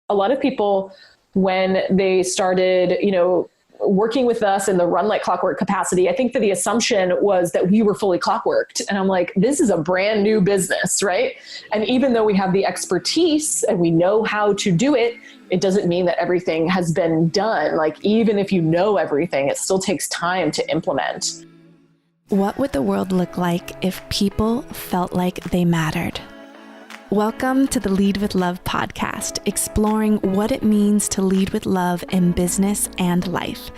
a lot of people, when they started, working with us in the run like clockwork capacity, I think that the assumption was that we were fully clockworked. And I'm like, this is a brand new business, right? And even though we have the expertise and we know how to do it, it doesn't mean that everything has been done. Like, even if you know everything, it still takes time to implement. What would the world look like if people felt like they mattered? Welcome to the Lead with Love podcast, exploring what it means to lead with love in business and life.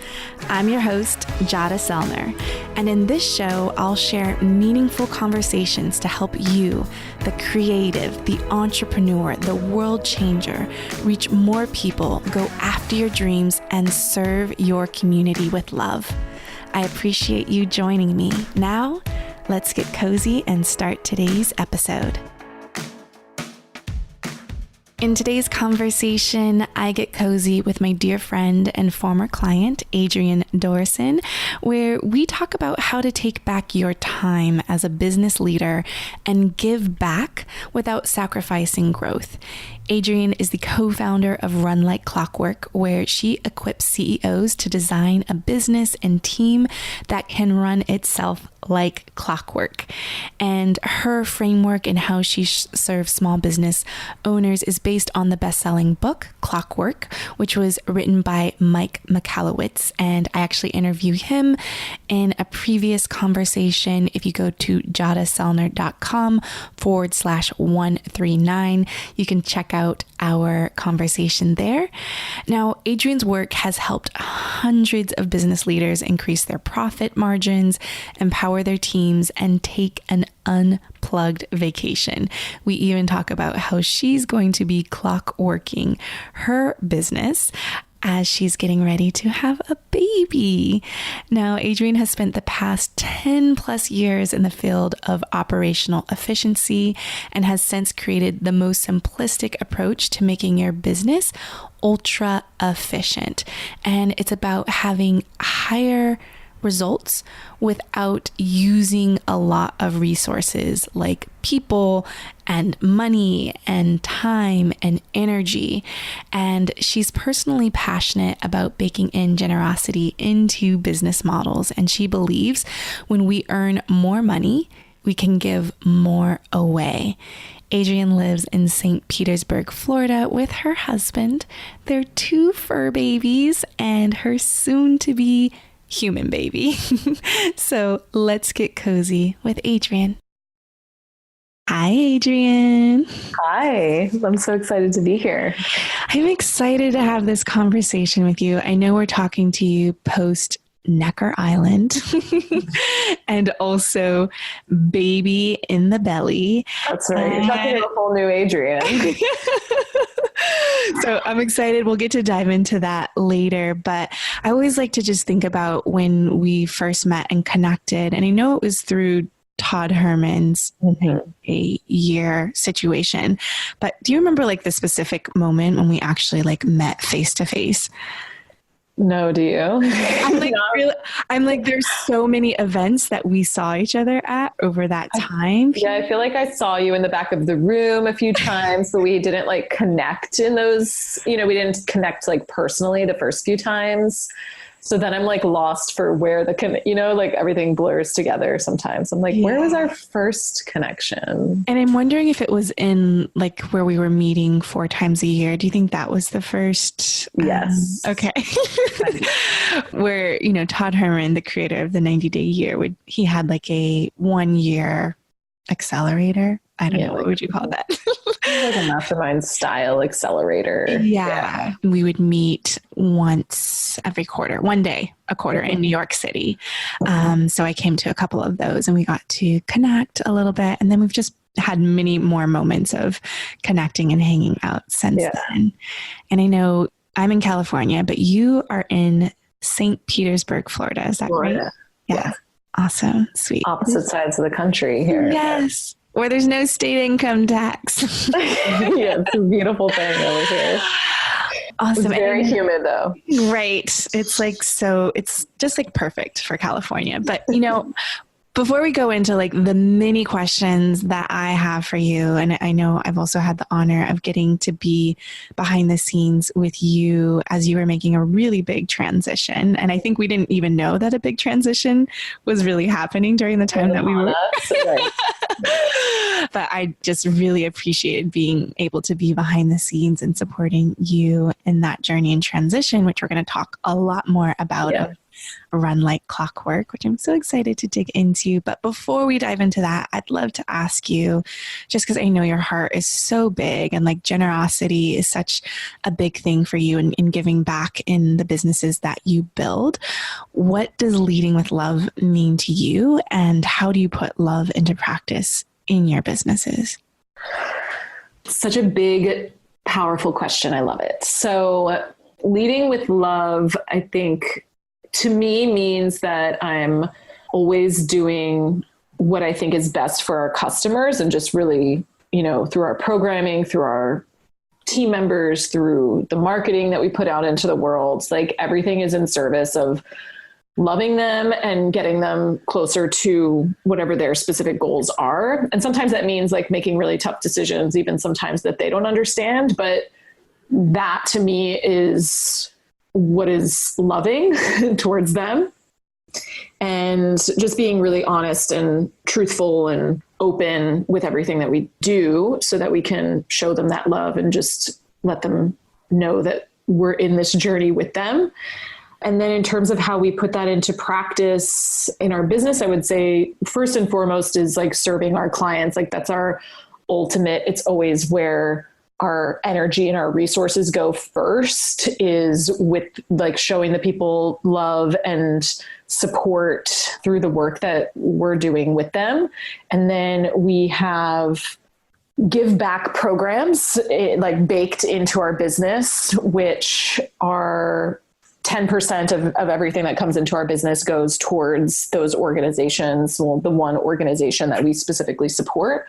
I'm your host, Jada Selner, and in this show, I'll share meaningful conversations to help you, the creative, the entrepreneur, the world changer, reach more people, go after your dreams, and serve your community with love. I appreciate you joining me. Now, let's get cozy and start today's episode. In today's conversation, I get cozy with my dear friend and former client, Adrienne Dorison, where we talk about how to take back your time as a business leader and give back without sacrificing growth. Adrienne is the co-founder of Run Like Clockwork, where she equips CEOs to design a business and team that can run itself like clockwork. And her framework and how she serves small business owners is based on the best-selling book, Clockwork, which was written by Mike Michalowicz. And I actually interviewed him in a previous conversation. If you go to jadaselner.com/139, you can check out our conversation there. Now, Adrienne's work has helped hundreds of business leaders increase their profit margins, empower their teams, and take an unplugged vacation. We even talk about how she's going to be clockworking her business as she's getting ready to have a baby. Now, Adrienne has spent the past 10 plus years in the field of operational efficiency and has since created the most simplistic approach to making your business ultra efficient. And it's about having higher results without using a lot of resources like people and money and time and energy. And she's personally passionate about baking in generosity into business models. And she believes when we earn more money, we can give more away. Adrienne lives in St. Petersburg, Florida with her husband, their 2 fur babies, and her soon-to-be human baby. So let's get cozy with Adrienne. Hi, Adrienne. Hi, I'm so excited to be here. I'm excited to have this conversation with you. I know we're talking to you post Necker Island and also baby in the belly. That's right. You're talking to a whole new Adrienne. So I'm excited. We'll get to dive into that later, but I always like to just think about when we first met and connected. And I know it was through Todd Herman's a year situation, but do you remember like the specific moment when we actually like met face to face? No, do you? I'm like, there's so many events that we saw each other at over that time. Yeah, I feel like I saw you in the back of the room a few times, but we didn't like connect in those, we didn't connect like personally the first few times. So then I'm like lost for where like everything blurs together sometimes. I'm like, Where was our first connection? And I'm wondering if it was in like where we were meeting 4 times a year. Do you think that was the first? Yes. Okay. Where, Todd Herman, the creator of the 90-day year, he had like a 1-year accelerator. I don't know. What would you call that? Like a mastermind style accelerator. Yeah. We would meet once every quarter, one day a quarter in New York City. So I came to a couple of those and we got to connect a little bit. And then we've just had many more moments of connecting and hanging out since then. And I know I'm in California, but you are in St. Petersburg, Florida. Is that right? Yeah. Awesome. Sweet. Opposite sides of the country here. Yes. Where there's no state income tax. Yeah, it's a beautiful thing over here. Awesome. It's very humid though. Right. It's like, it's just like perfect for California. But, Before we go into like the many questions that I have for you, and I know I've also had the honor of getting to be behind the scenes with you as you were making a really big transition. And I think we didn't even know that a big transition was really happening during the time that we were. Right. But I just really appreciated being able to be behind the scenes and supporting you in that journey and transition, which we're going to talk a lot more about. Yeah. Run Like Clockwork, which I'm so excited to dig into. But before we dive into that, I'd love to ask you, just because I know your heart is so big and like generosity is such a big thing for you in giving back in the businesses that you build. What does leading with love mean to you, and how do you put love into practice in your businesses? Such a big, powerful question. I love it. So leading with love, I think, to me means that I'm always doing what I think is best for our customers, and just really, through our programming, through our team members, through the marketing that we put out into the world, like everything is in service of loving them and getting them closer to whatever their specific goals are. And sometimes that means like making really tough decisions, even sometimes that they don't understand, but that to me is what is loving towards them, and just being really honest and truthful and open with everything that we do so that we can show them that love and just let them know that we're in this journey with them. And then in terms of how we put that into practice in our business, I would say first and foremost is like serving our clients. Like that's our ultimate, it's always where our energy and our resources go first, is with like showing the people love and support through the work that we're doing with them. And then we have give back programs like baked into our business, which are 10% of everything that comes into our business goes towards those organizations. Well, the one organization that we specifically support.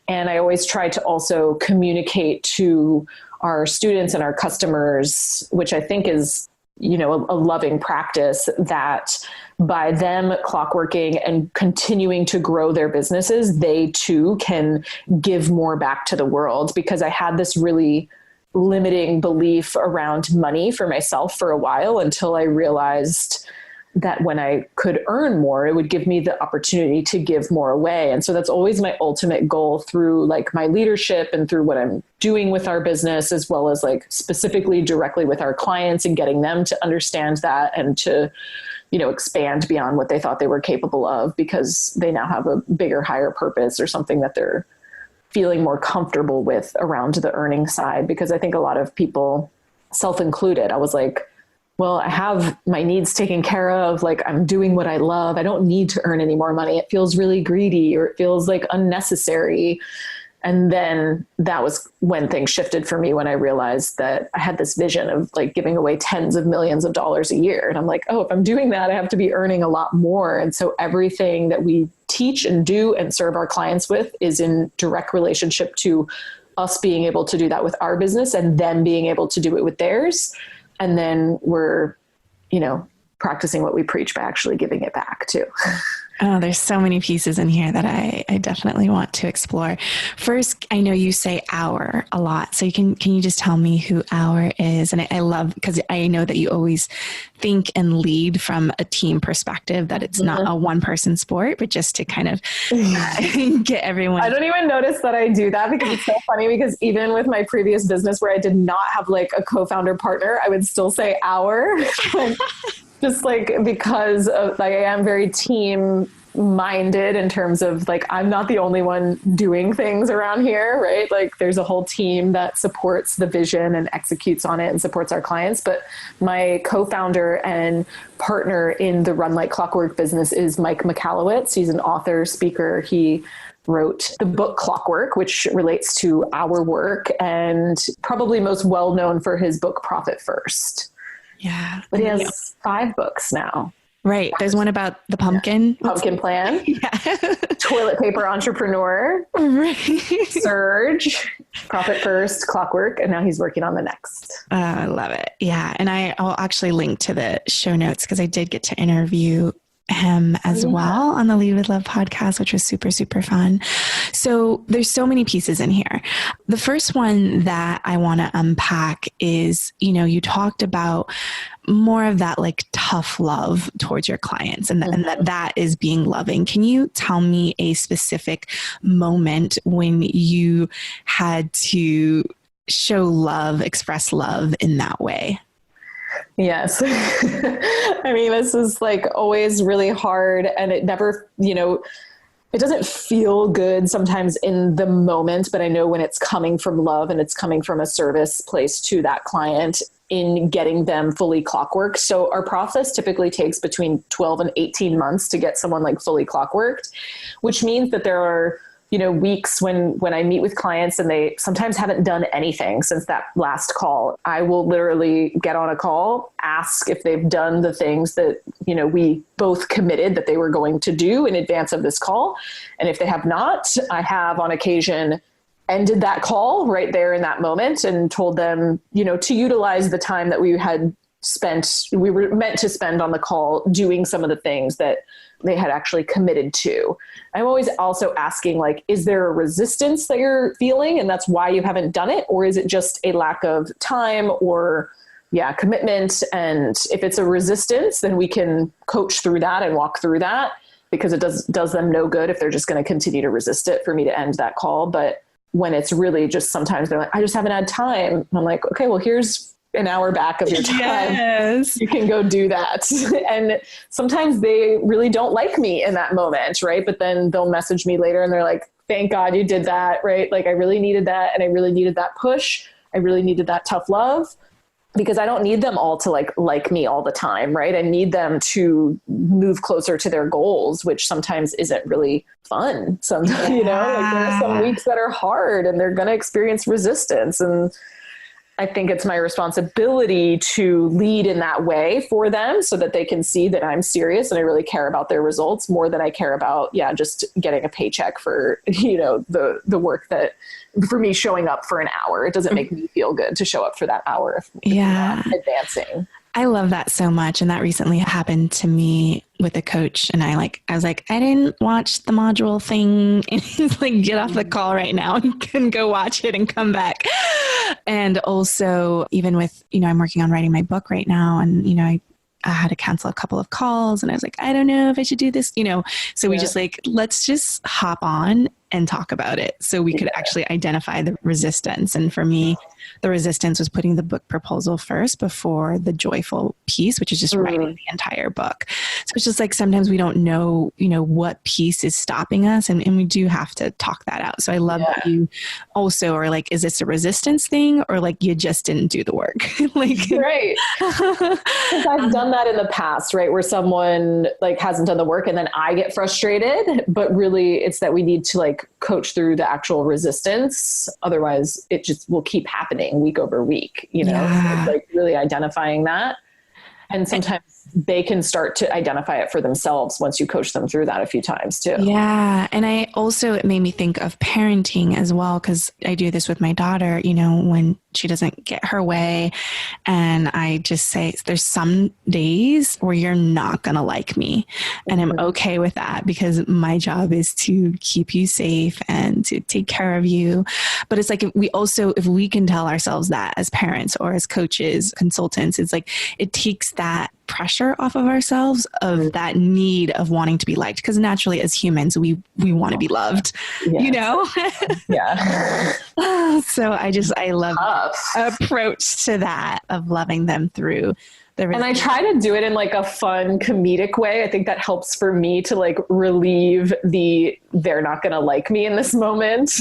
And I always try to also communicate to our students and our customers, which I think is, a loving practice, that by them clockworking and continuing to grow their businesses, they too can give more back to the world. Because I had this really limiting belief around money for myself for a while, until I realized that when I could earn more, it would give me the opportunity to give more away. And so that's always my ultimate goal through like my leadership and through what I'm doing with our business, as well as like specifically directly with our clients, and getting them to understand that and to, expand beyond what they thought they were capable of, because they now have a bigger, higher purpose or something that they're feeling more comfortable with around the earning side. Because I think a lot of people, self included, I was like, well, I have my needs taken care of. Like I'm doing what I love. I don't need to earn any more money. It feels really greedy, or it feels like unnecessary. And then that was when things shifted for me, when I realized that I had this vision of like giving away tens of millions of dollars a year. And I'm like, oh, if I'm doing that, I have to be earning a lot more. And so everything that we teach and do and serve our clients with is in direct relationship to us being able to do that with our business, and them being able to do it with theirs. And then we're, practicing what we preach by actually giving it back too. Oh, there's so many pieces in here that I definitely want to explore. First, I know you say our a lot. So can you just tell me who our is? And I love, because I know that you always think and lead from a team perspective, that it's not a one person sport, but just to kind of get everyone. I don't even notice that I do that, because it's so funny, because even with my previous business where I did not have like a co-founder partner, I would still say our. Just like, because of, like, I am very team minded in terms of like, I'm not the only one doing things around here, right? Like there's a whole team that supports the vision and executes on it and supports our clients. But my co-founder and partner in the Run Like Clockwork business is Mike McAllowitz. He's an author, speaker. He wrote the book Clockwork, which relates to our work, and probably most well known for his book Profit First. Yeah. But he has 5 books now. Right. There's one about the pumpkin. Yeah. Pumpkin plan. Yeah. Toilet paper entrepreneur. Right. Surge. Profit First, Clockwork. And now he's working on the next. I love it. Yeah. And I'll actually link to the show notes, because I did get to interview him as well on the Lead with Love podcast, which was super, super fun. So there's so many pieces in here. The first one that I want to unpack is, you talked about more of that like tough love towards your clients and that is being loving. Can you tell me a specific moment when you had to show love, express love in that way? Yes. I mean, this is like always really hard, and it never, it doesn't feel good sometimes in the moment, but I know when it's coming from love and it's coming from a service place to that client in getting them fully clockworked. So our process typically takes between 12 and 18 months to get someone like fully clockworked, which means that there are weeks when I meet with clients and they sometimes haven't done anything since that last call. I will literally get on a call, ask if they've done the things that, we both committed that they were going to do in advance of this call. And if they have not, I have on occasion ended that call right there in that moment and told them, to utilize the time that we were meant to spend on the call doing some of the things that they had actually committed to. I'm always also asking, like, is there a resistance that you're feeling and that's why you haven't done it? Or is it just a lack of time or commitment? And if it's a resistance, then we can coach through that and walk through that, because it does them no good if they're just going to continue to resist it for me to end that call. But when it's really just, sometimes they're like, I just haven't had time. And I'm like, okay, well, here's an hour back of your time. Yes. You can go do that. And sometimes they really don't like me in that moment. Right. But then they'll message me later and they're like, thank God you did that. Right. Like I really needed that. And I really needed that push. I really needed that tough love, because I don't need them all to like me all the time. Right. I need them to move closer to their goals, which sometimes isn't really fun. Sometimes, like there are some weeks that are hard and they're going to experience resistance. And I think it's my responsibility to lead in that way for them so that they can see that I'm serious and I really care about their results more than I care about, just getting a paycheck for, the work that, for me showing up for an hour. It doesn't make me feel good to show up for that hour if you're not advancing. I love that so much. And that recently happened to me with a coach. And I was like, I didn't watch the module thing. And he's like, get off the call right now and go watch it and come back. And also even with, I'm working on writing my book right now. And, I had to cancel a couple of calls and I was like, I don't know if I should do this, so we just let's just hop on and talk about it. So we could actually identify the resistance. And for me, the resistance was putting the book proposal first before the joyful piece, which is just writing the entire book. So it's just like, sometimes we don't know, what piece is stopping us. And we do have to talk that out. So I love that you also are like, is this a resistance thing? Or like, you just didn't do the work? Right. Because I've done that in the past, right? Where someone hasn't done the work and then I get frustrated, but really it's that we need to coach through the actual resistance. Otherwise it just will keep happening week over week, It's really identifying that. And sometimes they can start to identify it for themselves once you coach them through that a few times too. Yeah. And it made me think of parenting as well, because I do this with my daughter, when she doesn't get her way. And I just say, there's some days where you're not going to like me. And I'm okay with that, because my job is to keep you safe and to take care of you. But it's like, if we can tell ourselves that as parents or as coaches, consultants, it's like, it takes that pressure off of ourselves of that need of wanting to be liked. Because naturally as humans, we want to be loved, Yeah. So I love the approach to that of loving them through. And I try to do it in a fun comedic way. I think that helps for me to relieve they're not going to like me in this moment,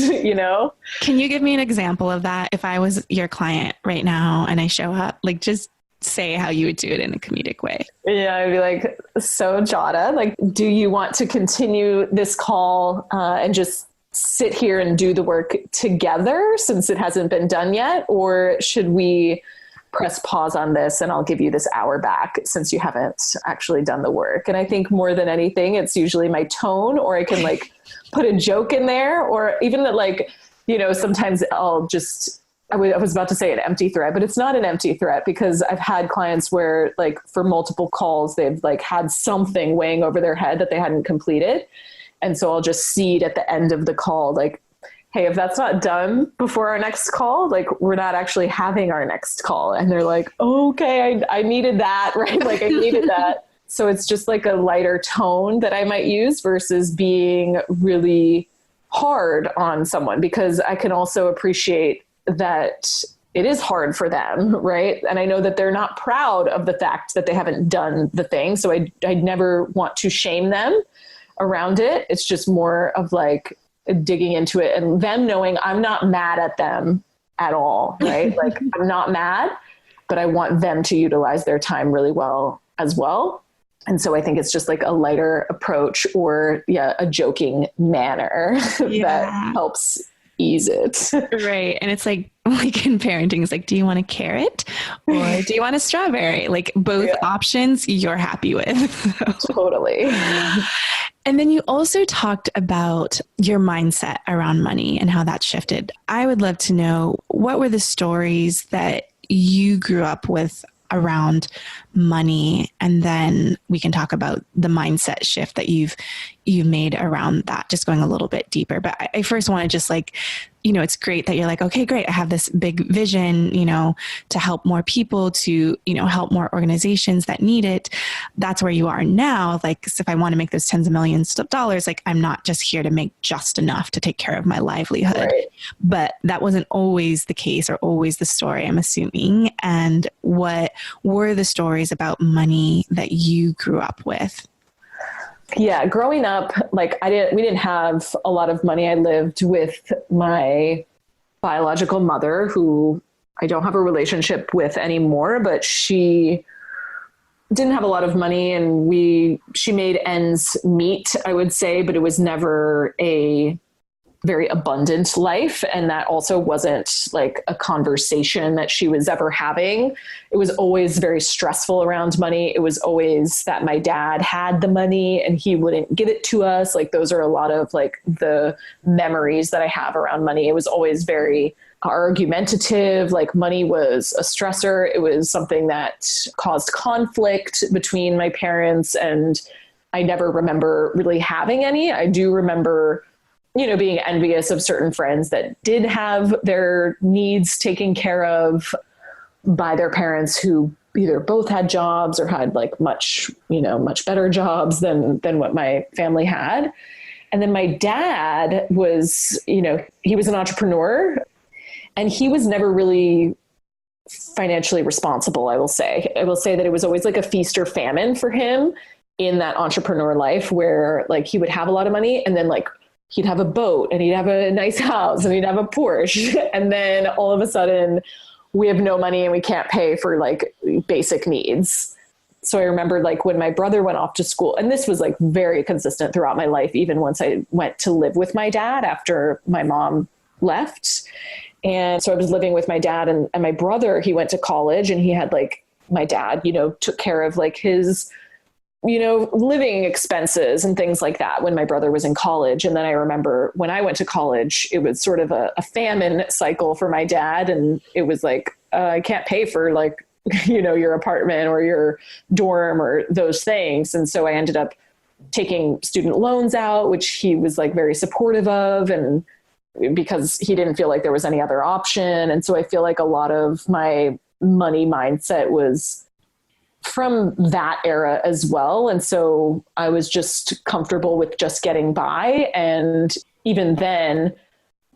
Can you give me an example of that? If I was your client right now and I show up, just say how you would do it in a comedic way. Yeah, I'd be like, so Jada, do you want to continue this call and just sit here and do the work together since it hasn't been done yet? Or should we press pause on this and I'll give you this hour back since you haven't actually done the work? And I think more than anything, it's usually my tone, or I can put a joke in there, or even that sometimes I'll just I was about to say an empty threat, but it's not an empty threat, because I've had clients where like for multiple calls, they've like had something weighing over their head that they hadn't completed. And so I'll just seed at the end of the call, like, hey, if that's not done before our next call, like we're not actually having our next call. And they're like, okay, I needed that, right? Like I needed that. So it's just like a lighter tone that I might use versus being really hard on someone, because I can also appreciate that it is hard for them, right? And I know that they're not proud of the fact that they haven't done the thing. So I never want to shame them around it. It's just more of like digging into it and them knowing I'm not mad at them at all, right? Like I'm not mad, but I want them to utilize their time really well as well. And so I think it's just like a lighter approach, or a joking manner that helps ease it. Right. And it's like in parenting, it's like, do you want a carrot or do you want a strawberry? Like both options you're happy with. Totally. And then you also talked about your mindset around money and how that shifted. I would love to know, what were the stories that you grew up with around money? And then we can talk about the mindset shift that you've made around that, just going a little bit deeper. But I first want to just like, it's great that you're like, okay, great. I have this big vision, to help more people, to, help more organizations that need it. That's where you are now. Like, so if I want to make those tens of millions of dollars, like I'm not just here to make just enough to take care of my livelihood. Right. But that wasn't always the case or always the story, I'm assuming. And what were the stories about money that you grew up with? Yeah, growing up, like we didn't have a lot of money. I lived with my biological mother, who I don't have a relationship with anymore, but she didn't have a lot of money, and she made ends meet, I would say, but it was never a very abundant life. And that also wasn't like a conversation that she was ever having. It was always very stressful around money. It was always that my dad had the money and he wouldn't give it to us. Like those are a lot of like the memories that I have around money. It was always very argumentative. Like money was a stressor. It was something that caused conflict between my parents, and I never remember really having any. I do remember being envious of certain friends that did have their needs taken care of by their parents, who either both had jobs or had like much better jobs than what my family had. And then my dad was, he was an entrepreneur, and he was never really financially responsible. I will say that it was always like a feast or famine for him in that entrepreneur life, where like he would have a lot of money, and then like he'd have a boat, and he'd have a nice house, and he'd have a Porsche. And then all of a sudden we have no money and we can't pay for like basic needs. So I remember like when my brother went off to school, and this was like very consistent throughout my life, even once I went to live with my dad after my mom left. And so I was living with my dad, and my brother, he went to college, and he had like, my dad, took care of like his living expenses and things like that when my brother was in college. And then I remember when I went to college, it was sort of a famine cycle for my dad. And it was like, I can't pay for like, your apartment or your dorm or those things. And so I ended up taking student loans out, which he was like very supportive of, and because he didn't feel like there was any other option. And so I feel like a lot of my money mindset was from that era as well. And so I was just comfortable with just getting by. And even then,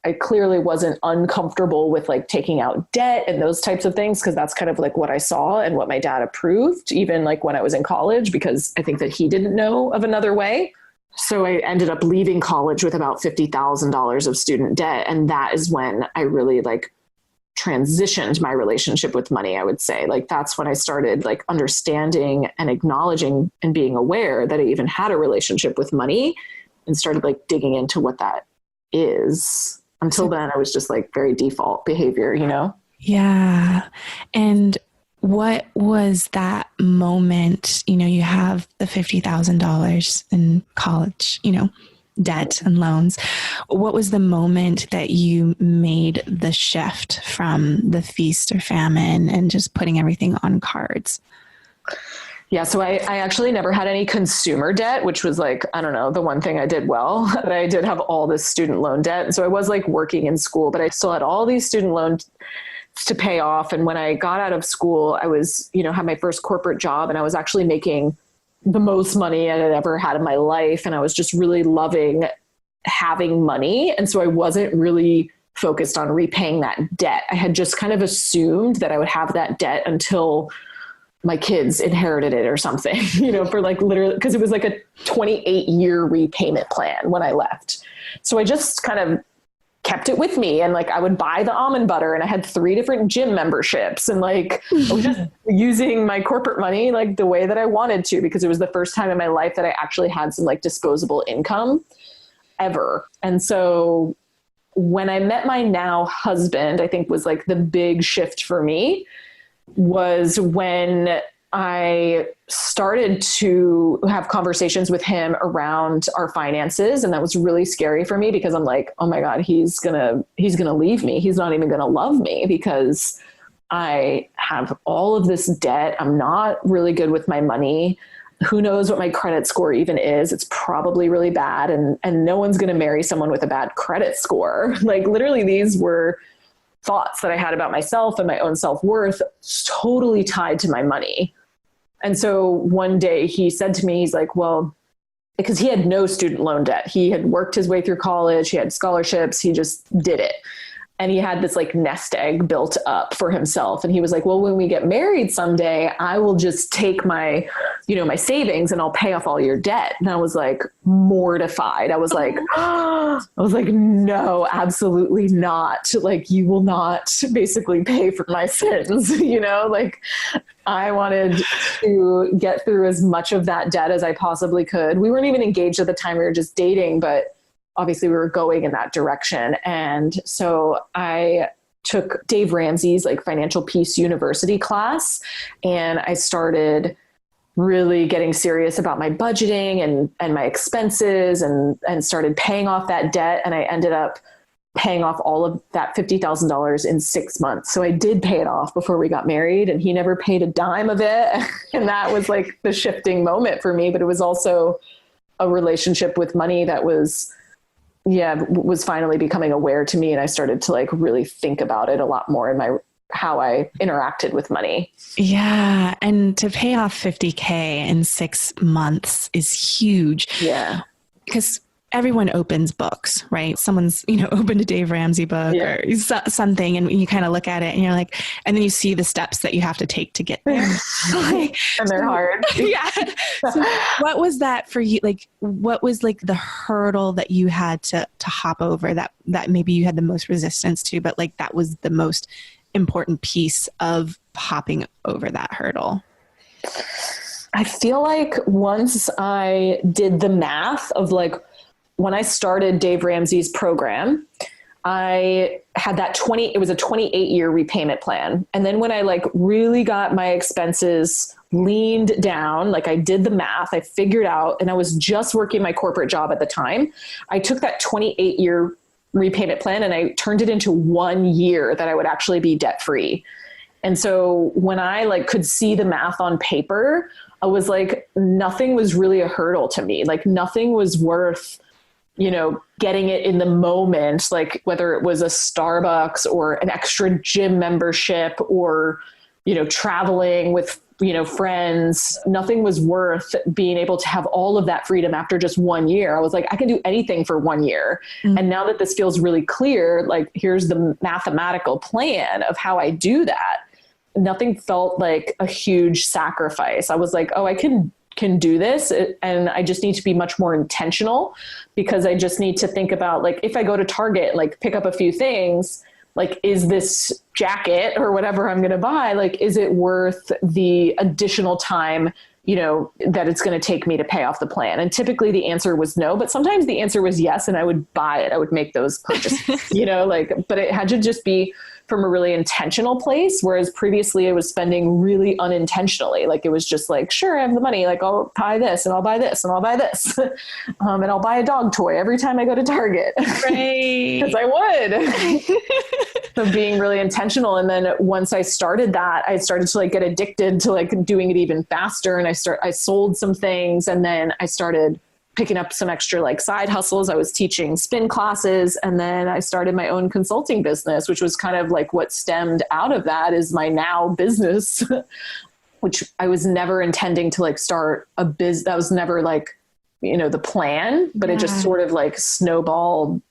I clearly wasn't uncomfortable with like taking out debt and those types of things, because that's kind of like what I saw and what my dad approved, even like when I was in college, because I think that he didn't know of another way. So I ended up leaving college with about $50,000 of student debt. And that is when I really like transitioned my relationship with money, I would say. Like that's when I started like understanding and acknowledging and being aware that I even had a relationship with money, and started like digging into what that is. Until then, I was just like very default behavior, Yeah. And what was that moment? You have the $50,000 in college, debt and loans. What was the moment that you made the shift from the feast or famine and just putting everything on cards? Yeah. So I actually never had any consumer debt, which was like, I don't know, the one thing I did well, but I did have all this student loan debt. And so I was like working in school, but I still had all these student loans to pay off. And when I got out of school, I was, had my first corporate job, and I was actually making the most money I had ever had in my life. And I was just really loving having money. And so I wasn't really focused on repaying that debt. I had just kind of assumed that I would have that debt until my kids inherited it or something, for like literally, because it was like a 28-year repayment plan when I left. So I just kind of kept it with me, and like I would buy the almond butter, and I had 3 different gym memberships, and like I was just using my corporate money like the way that I wanted to, because it was the first time in my life that I actually had some like disposable income ever. And so when I met my now husband, I think was like the big shift for me was when I started to have conversations with him around our finances. And that was really scary for me, because I'm like, oh my God, he's going to leave me. He's not even going to love me because I have all of this debt. I'm not really good with my money. Who knows what my credit score even is? It's probably really bad. And no one's going to marry someone with a bad credit score. Like literally these were thoughts that I had about myself and my own self-worth, totally tied to my money. And so one day he said to me, he's like, well, because he had no student loan debt. He had worked his way through college. He had scholarships. He just did it. And he had this like nest egg built up for himself. And he was like, well, when we get married someday, I will just take my, my savings and I'll pay off all your debt. And I was like mortified. I was like, no, absolutely not. Like, you will not basically pay for my sins. Like I wanted to get through as much of that debt as I possibly could. We weren't even engaged at the time. We were just dating, but obviously we were going in that direction. And so I took Dave Ramsey's like Financial Peace University class, and I started really getting serious about my budgeting and my expenses and started paying off that debt. And I ended up paying off all of that $50,000 in 6 months. So I did pay it off before we got married, and he never paid a dime of it. And that was like the shifting moment for me, but it was also a relationship with money that was finally becoming aware to me. And I started to like really think about it a lot more in how I interacted with money. Yeah. And to pay off $50K in 6 months is huge. Yeah. Because everyone opens books, right? Someone's, opened a Dave Ramsey book or something, and you kind of look at it and you're like, and then you see the steps that you have to take to get there. And they're hard. Yeah. So what was that for you? Like, what was like the hurdle that you had to hop over that maybe you had the most resistance to, but like that was the most important piece of hopping over that hurdle? I feel like once I did the math of like, when I started Dave Ramsey's program, I had it was a 28-year repayment plan. And then when I like really got my expenses leaned down, like I did the math, I figured out, and I was just working my corporate job at the time. I took that 28-year repayment plan and I turned it into 1 year that I would actually be debt free. And so when I like could see the math on paper, I was like, nothing was really a hurdle to me. Like nothing was worth getting it in the moment, like whether it was a Starbucks or an extra gym membership or, traveling with, friends. Nothing was worth being able to have all of that freedom after just 1 year. I was like, I can do anything for 1 year. Mm-hmm. And now that this feels really clear, like here's the mathematical plan of how I do that. Nothing felt like a huge sacrifice. I was like, oh, I can do this. And I just need to be much more intentional, because I just need to think about like, if I go to Target, like pick up a few things, like, is this jacket or whatever I'm going to buy, like, is it worth the additional time, that it's going to take me to pay off the plan? And typically the answer was no, but sometimes the answer was yes. And I would buy it. I would make those purchases, but it had to just be from a really intentional place. Whereas previously I was spending really unintentionally. Like it was just like, sure, I have the money. Like I'll buy this and I'll buy this and I'll buy this. And I'll buy a dog toy every time I go to Target. Right. Because I would. So being really intentional. And then once I started that, I started to like get addicted to like doing it even faster. And I sold some things, and then I started picking up some extra like side hustles. I was teaching spin classes, and then I started my own consulting business, which was kind of like what stemmed out of that is my now business, which I was never intending to like start a biz. That was never like, the plan, but it just sort of like snowballed,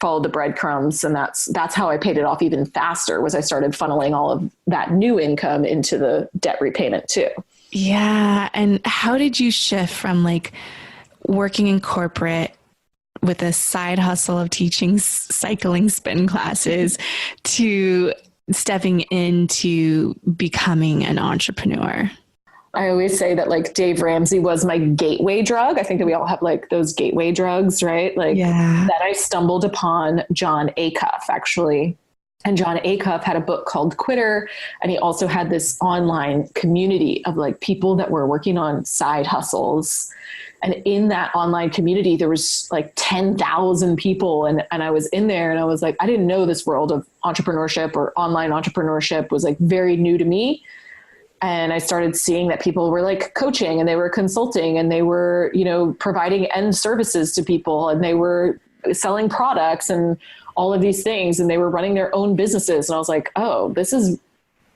followed the breadcrumbs. And that's how I paid it off even faster, was I started funneling all of that new income into the debt repayment too. Yeah. And how did you shift from like working in corporate with a side hustle of teaching cycling spin classes to stepping into becoming an entrepreneur? I always say that like Dave Ramsey was my gateway drug. I think that we all have like those gateway drugs, right? Like that I stumbled upon Jon Acuff actually. And Jon Acuff had a book called Quitter. And he also had this online community of like people that were working on side hustles. And in that online community, there was like 10,000 people. And I was in there and I was like, I didn't know this world of entrepreneurship or online entrepreneurship was like very new to me. And I started seeing that people were like coaching and they were consulting and they were, providing end services to people, and they were selling products and all of these things, and they were running their own businesses. And I was like, oh, this is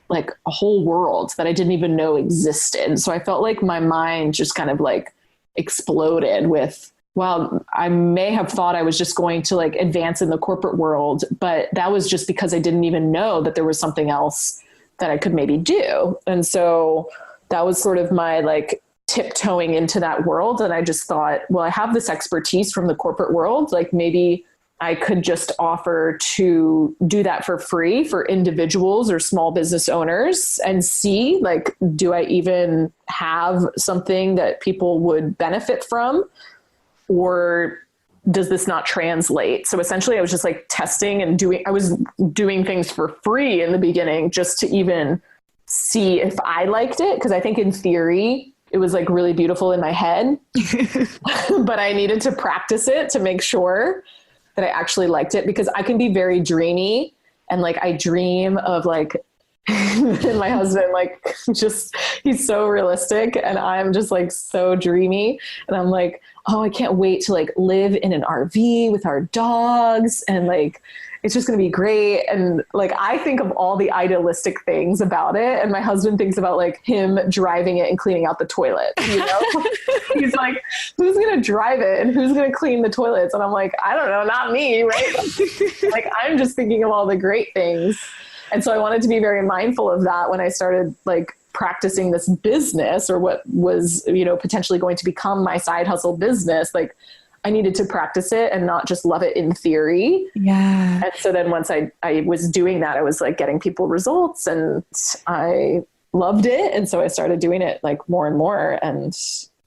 like a whole world that I didn't even know existed. So I felt like my mind just kind of like exploded with, well, I may have thought I was just going to like advance in the corporate world, but that was just because I didn't even know that there was something else that I could maybe do. And so that was sort of my like tiptoeing into that world. And I just thought, well, I have this expertise from the corporate world. Like maybe I could just offer to do that for free for individuals or small business owners and see, like, do I even have something that people would benefit from, or does this not translate? So essentially I was just like testing and I was doing things for free in the beginning just to even see if I liked it. Cause I think in theory it was like really beautiful in my head, but I needed to practice it to make sure that I actually liked it, because I can be very dreamy and like I dream of like, and my husband, like, just, he's so realistic and I'm just like so dreamy. And I'm like, oh, I can't wait to like live in an RV with our dogs. And like, it's just going to be great. And like, I think of all the idealistic things about it. And my husband thinks about like him driving it and cleaning out the toilet, He's like, who's going to drive it and who's going to clean the toilets? And I'm like, I don't know, not me. Right. Like, I'm just thinking of all the great things. And so I wanted to be very mindful of that when I started like practicing this business, or what was, potentially going to become my side hustle business. Like, I needed to practice it and not just love it in theory. Yeah. And so then once I was doing that, I was like getting people results and I loved it. And so I started doing it like more and more, and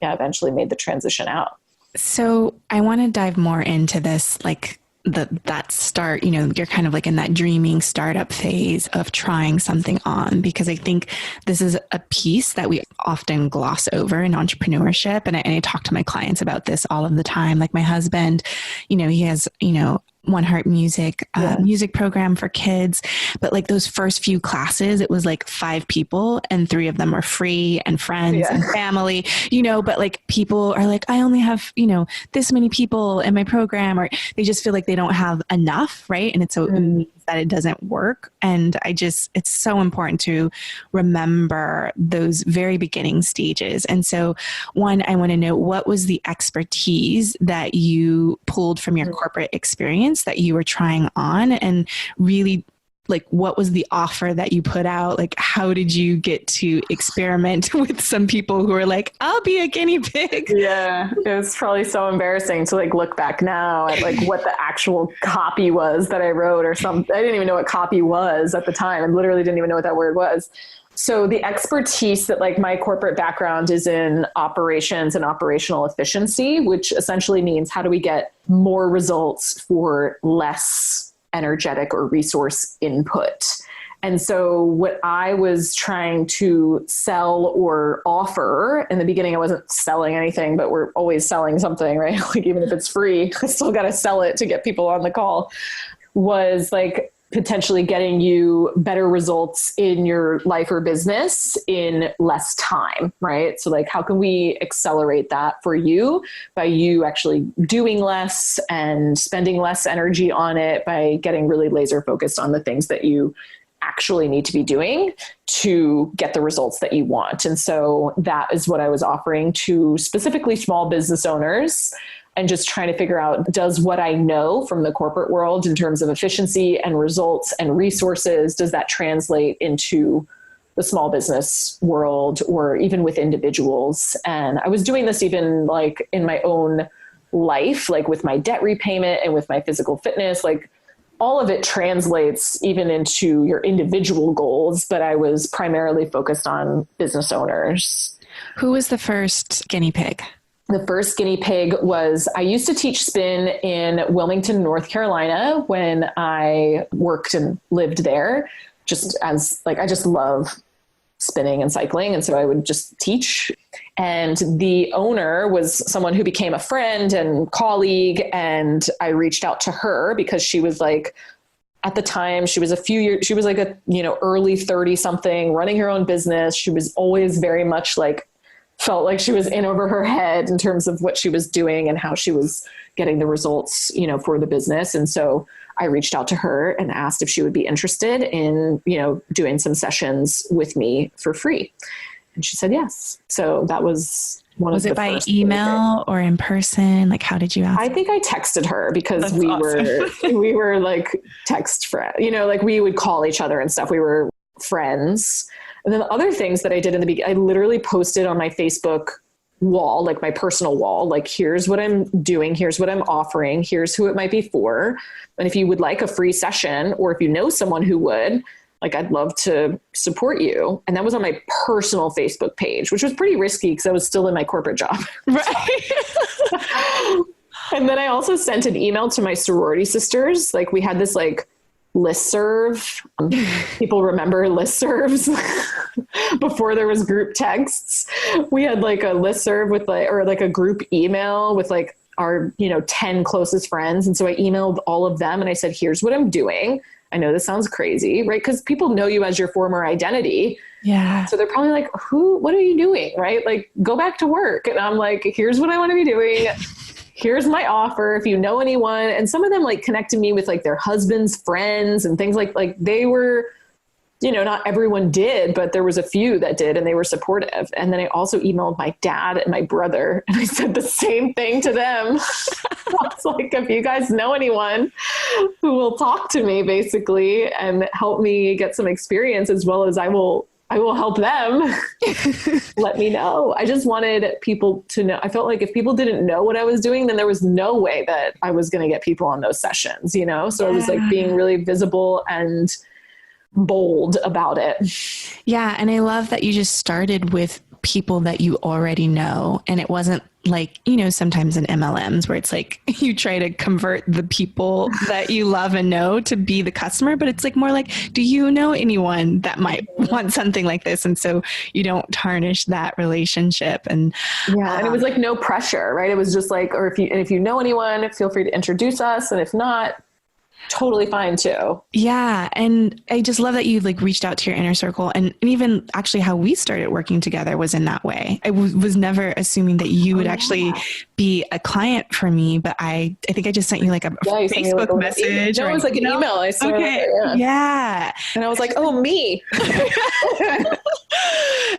eventually made the transition out. So I want to dive more into this, like that start, you're kind of like in that dreaming startup phase of trying something on, because I think this is a piece that we often gloss over in entrepreneurship. And I talk to my clients about this all of the time. Like my husband, he has, One Heart Music, music program for kids. But like those first few classes, it was like 5 people and 3 of them were free and friends and family, but like people are like, I only have, this many people in my program, or they just feel like they don't have enough. Right. And it's so that it doesn't work. And it's so important to remember those very beginning stages. And so one, I want to know, what was the expertise that you pulled from your corporate experience that you were trying on, and really like, what was the offer that you put out? Like, how did you get to experiment with some people who were like, I'll be a guinea pig? Yeah. It was probably so embarrassing to like look back now at like what the actual copy was that I wrote or something. I didn't even know what copy was at the time. I literally didn't even know what that word was. So the expertise that like my corporate background is in operations and operational efficiency, which essentially means how do we get more results for less energetic or resource input. And so what I was trying to sell or offer in the beginning, I wasn't selling anything, but we're always selling something, right? Like even if it's free, I still got to sell it to get people on the call, was like potentially getting you better results in your life or business in less time, right? So like, how can we accelerate that for you by you actually doing less and spending less energy on it, by getting really laser focused on the things that you actually need to be doing to get the results that you want. And so that is what I was offering to specifically small business owners, and just trying to figure out, does what I know from the corporate world in terms of efficiency and results and resources, does that translate into the small business world or even with individuals? And I was doing this even like in my own life, like with my debt repayment and with my physical fitness, like all of it translates even into your individual goals, but I was primarily focused on business owners. Who was the first guinea pig? The first guinea pig was, I used to teach spin in Wilmington, North Carolina when I worked and lived there, just as like, I just love spinning and cycling. And so I would just teach. And the owner was someone who became a friend and colleague. And I reached out to her because she was like, at the time, she was she was like a, early 30 something, running her own business. She was always very much like, felt like she was in over her head in terms of what she was doing and how she was getting the results, for the business. And so I reached out to her and asked if she would be interested in, doing some sessions with me for free. And she said yes. So that was one of the first. Was it by email or in person? Like, how did you ask? I think I texted her because we were like text friends, like we would call each other and stuff. We were friends. And then the other things that I did in the beginning, I literally posted on my Facebook wall, like my personal wall, like, here's what I'm doing. Here's what I'm offering. Here's who it might be for. And if you would like a free session, or if you know someone who would, like, I'd love to support you. And that was on my personal Facebook page, which was pretty risky because I was still in my corporate job. Right. And then I also sent an email to my sorority sisters. Like, we had this like listserv. People remember listservs before there was group texts. We had like a listserv with like a group email with like our, 10 closest friends. And so I emailed all of them and I said, here's what I'm doing. I know this sounds crazy, right? Because people know you as your former identity. Yeah. So they're probably like, what are you doing? Right? Like, go back to work. And I'm like, here's what I want to be doing. Here's my offer. If you know anyone. And some of them like connected me with like their husband's friends and things like they were, not everyone did, but there was a few that did and they were supportive. And then I also emailed my dad and my brother and I said the same thing to them. I was like, if you guys know anyone who will talk to me basically and help me get some experience as well as I will help them. Let me know. I just wanted people to know. I felt like if people didn't know what I was doing, then there was no way that I was going to get people on those sessions, So I was like being really visible and bold about it. Yeah. And I love that you just started with people that you already know. And it wasn't like, sometimes in MLMs where it's like you try to convert the people that you love and know to be the customer, but it's like more like, do you know anyone that might want something like this? And so you don't tarnish that relationship. And and it was like no pressure, right? It was just like, or if you know anyone, feel free to introduce us. And if not, totally fine too. Yeah. And I just love that you like reached out to your inner circle, and even actually how we started working together was in that way. I was never assuming that you would actually be a client for me, but I think I just sent you like a Facebook message. No, it was like an email. I saw. Okay. Yeah. And I was like, oh, me.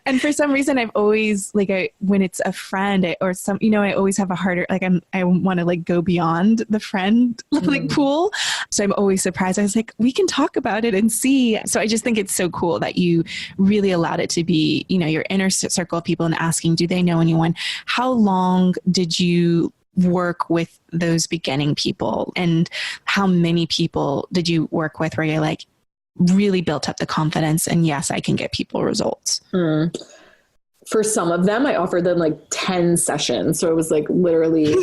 And for some reason, I've always when it's a friend or some, I always have a harder, I want to like go beyond the friend pool. So I'm always surprised. I was like, we can talk about it and see. So I just think it's so cool that you really allowed it to be, your inner circle of people and asking, do they know anyone? How long did you work with those beginning people? And how many people did you work with where you're like, really built up the confidence and yes, I can get people results? For some of them, I offered them like 10 sessions. So it was like literally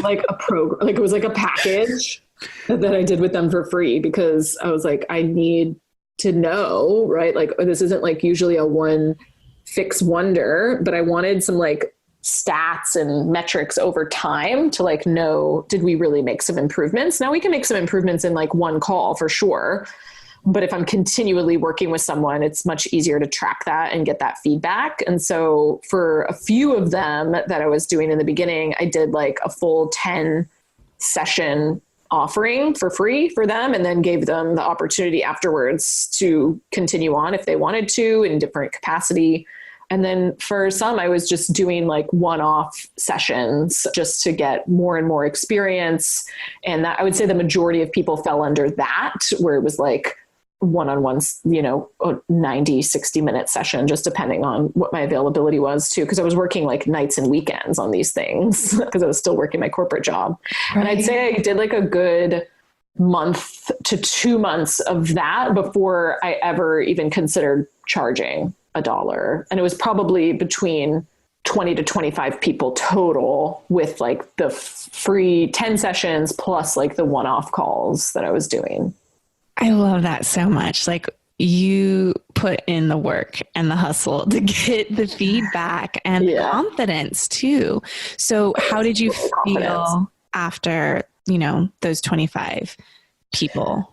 like a program, like it was like a package. that I did with them for free, because I was like, I need to know, right? Like, this isn't like usually a one fix wonder, but I wanted some like stats and metrics over time to like know, did we really make some improvements? Now we can make some improvements in like one call for sure. But if I'm continually working with someone, it's much easier to track that and get that feedback. And so for a few of them that I was doing in the beginning, I did like a full 10 session offering for free for them, and then gave them the opportunity afterwards to continue on if they wanted to in different capacity. And then for some, I was just doing like one-off sessions just to get more and more experience. And that, I would say the majority of people fell under that, where it was like one-on-ones, you know, a 90, 60-minute session, just depending on what my availability was too. Cause I was working like nights and weekends on these things because I was still working my corporate job. Right. And I'd say I did like a good month to 2 months of that before I ever even considered charging $1. And it was probably between 20 to 25 people total, with like the free 10 sessions plus like the one-off calls that I was doing. I love that so much. Like, you put in the work and the hustle to get the feedback and the confidence too. So how did you feel after, you know, those 25 people?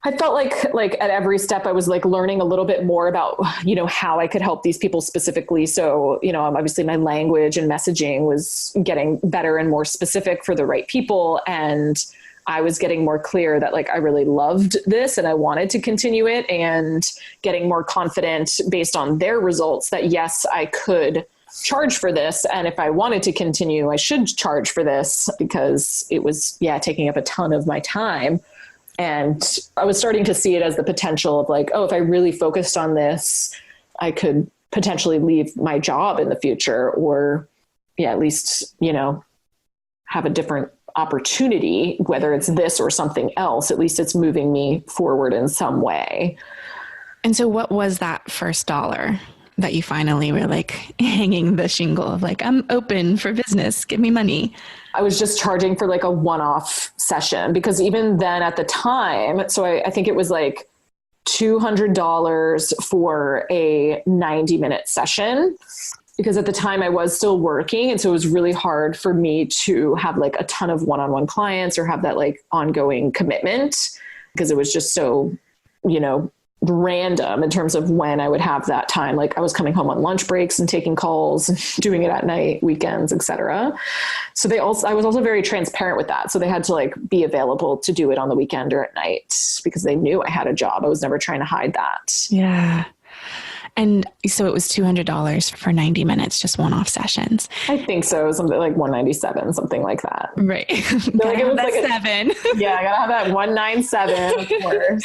I felt like at every step I was like learning a little bit more about, you know, how I could help these people specifically. So, you know, obviously my language and messaging was getting better and more specific for the right people. And I was getting more clear that like I really loved this and I wanted to continue it, and getting more confident based on their results that yes, I could charge for this. And if I wanted to continue, I should charge for this, because it was, taking up a ton of my time. And I was starting to see it as the potential of like, oh, if I really focused on this, I could potentially leave my job in the future, or at least, you know, have a different opportunity, whether it's this or something else. At least it's moving me forward in some way. And so what was that first dollar that you finally were like hanging the shingle of like, I'm open for business, give me money? I was just charging for like a one-off session, because even then at the time, so I think it was like $200 for a 90-minute session, because at the time I was still working. And so it was really hard for me to have like a ton of one-on-one clients or have that like ongoing commitment, because it was just so, you know, random in terms of when I would have that time. Like I was coming home on lunch breaks and taking calls, and doing it at night, weekends, etc. So I was also very transparent with that. So they had to like be available to do it on the weekend or at night, because they knew I had a job. I was never trying to hide that. Yeah. And so it was $200 for 90 minutes, just one-off sessions. I think so. Something like 197, something like that. Right. Like it was like seven. I gotta have that 197, of course.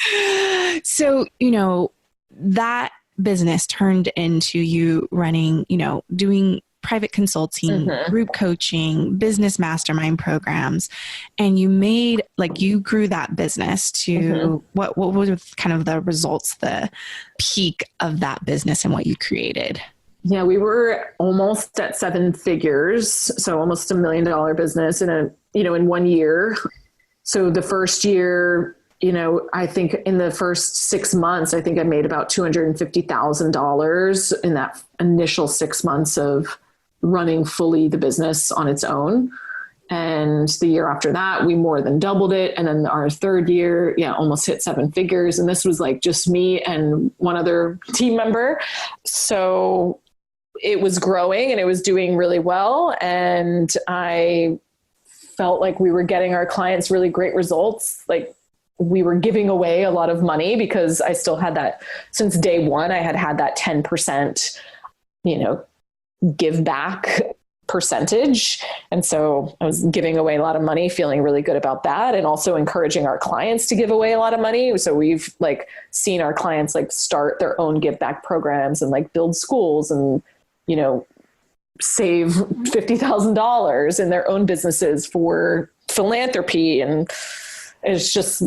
So, you know, that business turned into you running, you know, doing private consulting, group coaching, business mastermind programs. And you made, like, you grew that business to what were kind of the results, the peak of that business and what you created? Yeah, we were almost at 7 figures. So almost $1 million business in 1 year. So the first year, you know, I think in the first 6 months, I think I made about $250,000 in that initial 6 months of running fully the business on its own. And the year after that, we more than doubled it. And then our third year, almost hit 7 figures. And this was like just me and one other team member. So it was growing and it was doing really well. And I felt like we were getting our clients really great results. Like we were giving away a lot of money, because I still had that since day one. I had that 10%, give back percentage. And so I was giving away a lot of money, feeling really good about that, and also encouraging our clients to give away a lot of money. So we've like seen our clients like start their own give back programs and like build schools and, save $50,000 in their own businesses for philanthropy. And it's just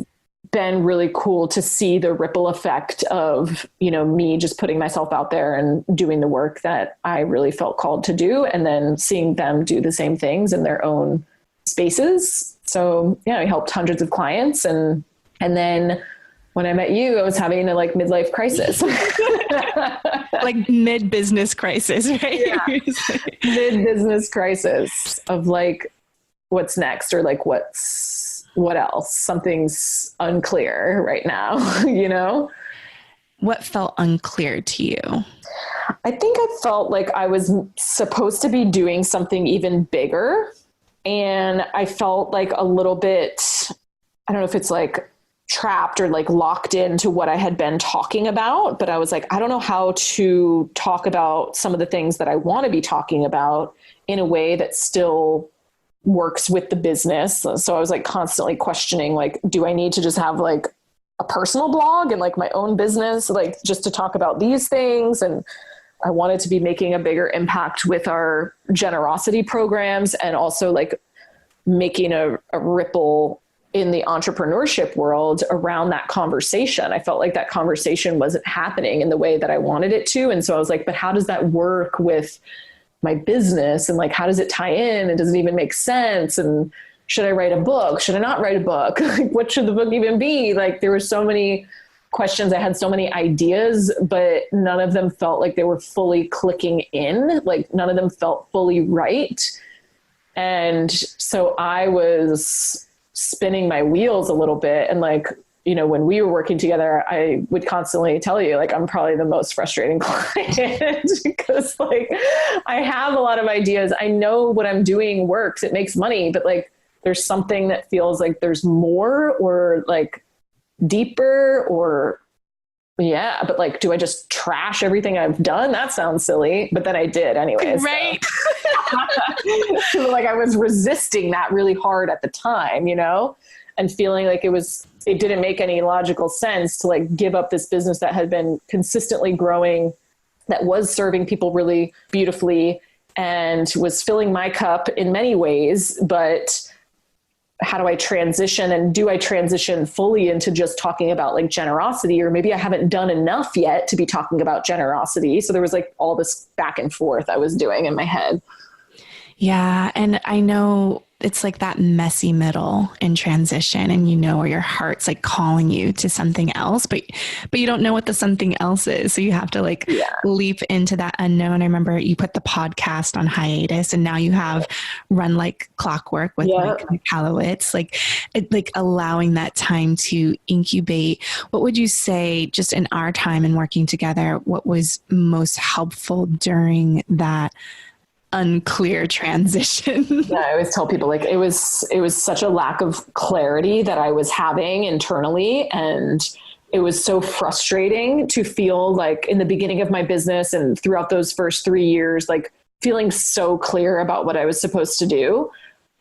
been really cool to see the ripple effect of, me just putting myself out there and doing the work that I really felt called to do. And then seeing them do the same things in their own spaces. So yeah, I helped hundreds of clients. And then when I met you, I was having a like midlife crisis. Like mid-business crisis, right? Yeah. Mid-business crisis of like, what's next? Or like, what else? Something's unclear right now, you know? What felt unclear to you? I think I felt like I was supposed to be doing something even bigger. And I felt like a little bit, I don't know if it's like trapped or like locked into what I had been talking about, but I was like, I don't know how to talk about some of the things that I want to be talking about in a way that still works with the business. So I was like constantly questioning, like, do I need to just have like a personal blog and like my own business, like just to talk about these things? And I wanted to be making a bigger impact with our generosity programs and also like making a ripple in the entrepreneurship world around that conversation. I felt like that conversation wasn't happening in the way that I wanted it to. And so I was like, but how does that work with my business? And like, how does it tie in? It doesn't even make sense. And should I write a book? Should I not write a book? What should the book even be? Like, there were so many questions. I had so many ideas, but none of them felt like they were fully clicking in. Like none of them felt fully right. And so I was spinning my wheels a little bit. And like, you know, when we were working together, I would constantly tell you, like, I'm probably the most frustrating client because like I have a lot of ideas. I know what I'm doing works. It makes money, but like, there's something that feels like there's more or like deeper or yeah, but like, do I just trash everything I've done? That sounds silly, but then I did anyways. Right. So like I was resisting that really hard at the time, you know, and feeling like it didn't make any logical sense to like give up this business that had been consistently growing, that was serving people really beautifully and was filling my cup in many ways, but how do I transition, and do I transition fully into just talking about like generosity, or maybe I haven't done enough yet to be talking about generosity. So there was like all this back and forth I was doing in my head. Yeah. And I know it's like that messy middle in transition, and you know, where your heart's like calling you to something else, but you don't know what the something else is. So you have to like leap into that unknown. I remember you put the podcast on hiatus, and now you have Run Like Clockwork with Mike Michalowicz, like allowing that time to incubate. What would you say, just in our time and working together, what was most helpful during that unclear transition? Yeah, I always tell people like it was such a lack of clarity that I was having internally, and it was so frustrating to feel like in the beginning of my business and throughout those first 3 years, like feeling so clear about what I was supposed to do,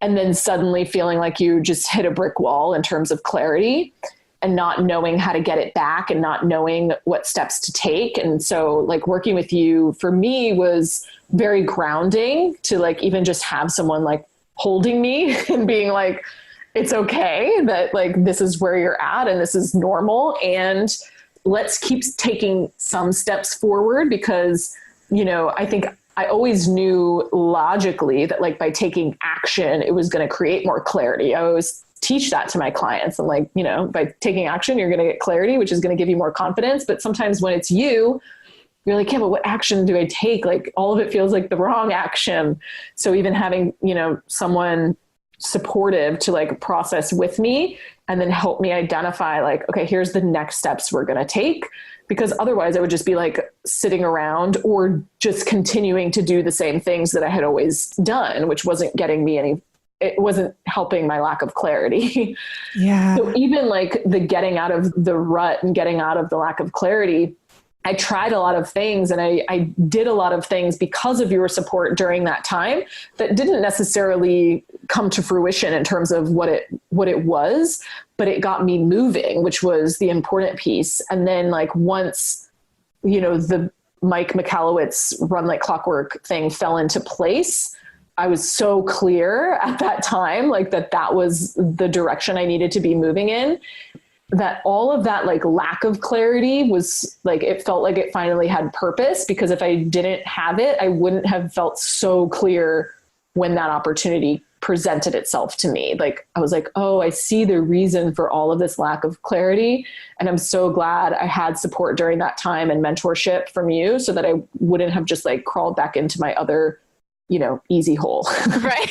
and then suddenly feeling like you just hit a brick wall in terms of clarity and not knowing how to get it back and not knowing what steps to take. And so like working with you for me was very grounding to like even just have someone like holding me and being like, it's okay that like this is where you're at and this is normal, and let's keep taking some steps forward, because, you know, I think I always knew logically that like by taking action, it was going to create more clarity. I always teach that to my clients. And like, you know, by taking action, you're going to get clarity, which is going to give you more confidence. But sometimes when it's you're like, yeah, but what action do I take? Like all of it feels like the wrong action. So even having, you know, someone supportive to like process with me and then help me identify like, okay, here's the next steps we're going to take. Because otherwise I would just be like sitting around or just continuing to do the same things that I had always done, which wasn't getting me it wasn't helping my lack of clarity. Yeah. So even like the getting out of the rut and getting out of the lack of clarity, I tried a lot of things, and I did a lot of things because of your support during that time that didn't necessarily come to fruition in terms of what it was, but it got me moving, which was the important piece. And then like once, you know, the Mike Michalowicz Run Like Clockwork thing fell into place, I was so clear at that time, like that was the direction I needed to be moving in, that all of that like lack of clarity was like, it felt like it finally had purpose, because if I didn't have it, I wouldn't have felt so clear when that opportunity presented itself to me. Like, I was like, oh, I see the reason for all of this lack of clarity. And I'm so glad I had support during that time and mentorship from you so that I wouldn't have just like crawled back into my other, easy hole. Right.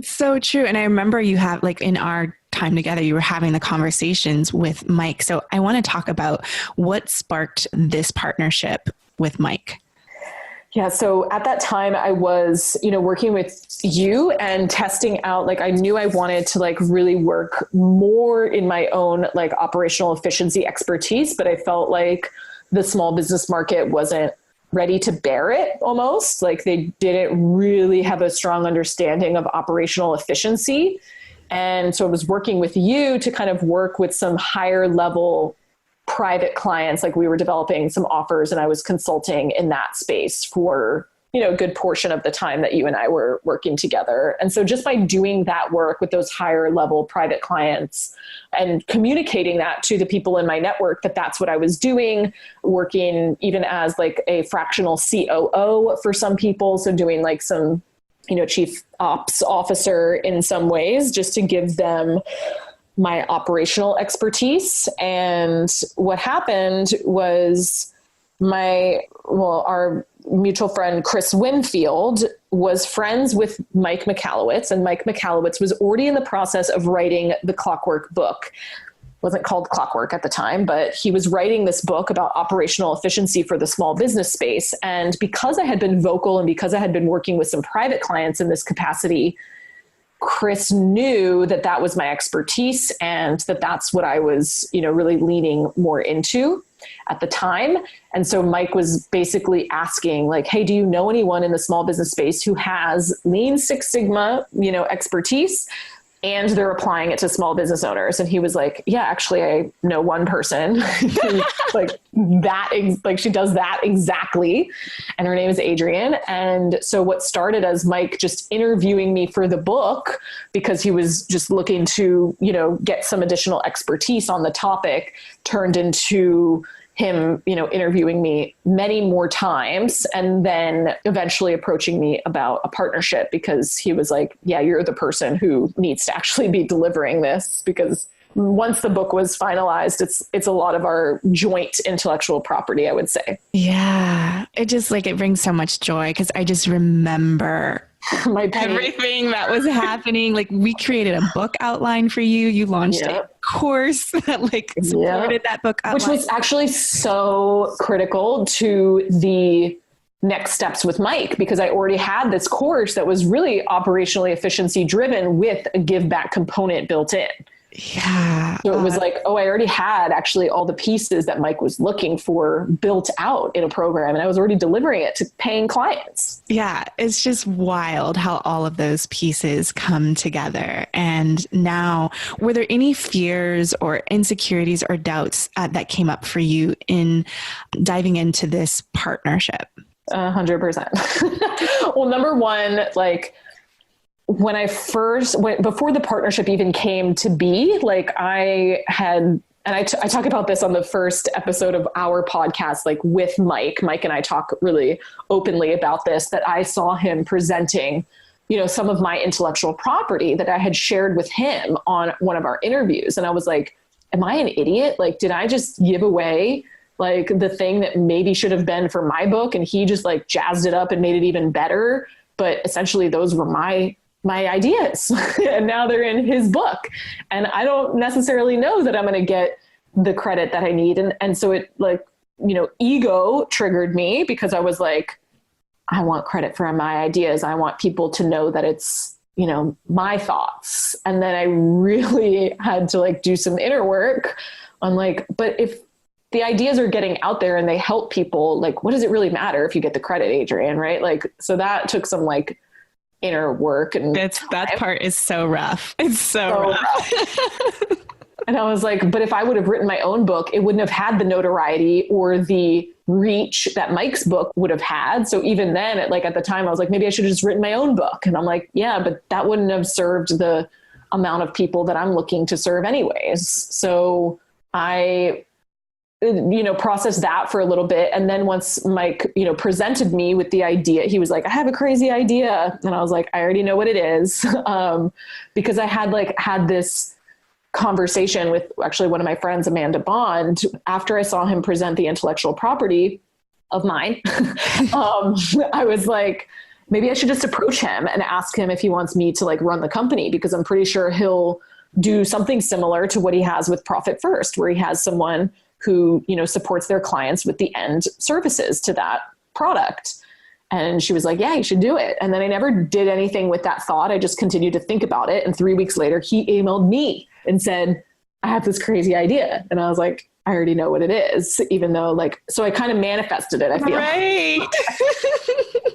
So true. And I remember you have like in our time together, you were having the conversations with Mike. So I want to talk about what sparked this partnership with Mike. Yeah. So at that time I was, working with you and testing out, like, I knew I wanted to like really work more in my own like operational efficiency expertise, but I felt like the small business market wasn't ready to bear it almost. Like they didn't really have a strong understanding of operational efficiency. And so I was working with you to kind of work with some higher level private clients. Like we were developing some offers and I was consulting in that space for, a good portion of the time that you and I were working together. And so just by doing that work with those higher level private clients and communicating that to the people in my network, that that's what I was doing, working even as like a fractional COO for some people. So doing like some, chief ops officer in some ways, just to give them my operational expertise. And what happened was our mutual friend, Chris Winfield, was friends with Mike Michalowicz, and Mike Michalowicz was already in the process of writing the Clockwork book. It wasn't called Clockwork at the time, but he was writing this book about operational efficiency for the small business space. And because I had been vocal and because I had been working with some private clients in this capacity, Chris knew that that was my expertise and that that's what I was, really leaning more into at the time. And so Mike was basically asking like, hey, do you know anyone in the small business space who has Lean Six Sigma, expertise, and they're applying it to small business owners? And he was like, yeah, actually I know one person she does that exactly. And her name is Adrienne. And so what started as Mike just interviewing me for the book, because he was just looking to, get some additional expertise on the topic, turned into him, interviewing me many more times and then eventually approaching me about a partnership, because he was like, yeah, you're the person who needs to actually be delivering this, because once the book was finalized, it's a lot of our joint intellectual property, I would say. Yeah. It just it brings so much joy because I just remember everything that was happening. Like we created a book outline for you. You launched a course that supported that book outline. Which was actually so critical to the next steps with Mike, because I already had this course that was really operationally efficiency driven with a give back component built in. Yeah. So it was I already had actually all the pieces that Mike was looking for built out in a program, and I was already delivering it to paying clients. Yeah. It's just wild how all of those pieces come together. And now, were there any fears or insecurities or doubts that came up for you in diving into this partnership? 100%. Well, number one, when I first went, before the partnership even came to be, I talk about this on the first episode of our podcast, with Mike and I talk really openly about this, that I saw him presenting, some of my intellectual property that I had shared with him on one of our interviews. And I was like, am I an idiot? Did I just give away the thing that maybe should have been for my book? And he just jazzed it up and made it even better. But essentially those were my ideas and now they're in his book. And I don't necessarily know that I'm going to get the credit that I need. And so it ego triggered me, because I was like, I want credit for my ideas. I want people to know that it's, my thoughts. And then I really had to do some inner work on but if the ideas are getting out there and they help people, what does it really matter if you get the credit, Adrienne? Right. So that took some inner work, and that part is so rough. It's so rough. And I was like, but if I would have written my own book, it wouldn't have had the notoriety or the reach that Mike's book would have had. So even then at the time I was like, maybe I should have just written my own book. And I'm like, yeah, but that wouldn't have served the amount of people that I'm looking to serve anyways. So I processed that for a little bit. And then once Mike, presented me with the idea, he was like, I have a crazy idea. And I was like, I already know what it is. Because I had this conversation with actually one of my friends, Amanda Bond, after I saw him present the intellectual property of mine. I was like, maybe I should just approach him and ask him if he wants me to run the company, because I'm pretty sure he'll do something similar to what he has with Profit First, where he has someone who, supports their clients with the end services to that product. And she was like, yeah, you should do it. And then I never did anything with that thought. I just continued to think about it. And 3 weeks later, he emailed me and said, I have this crazy idea. And I was like, I already know what it is, even though so I kind of manifested it, I feel. Right.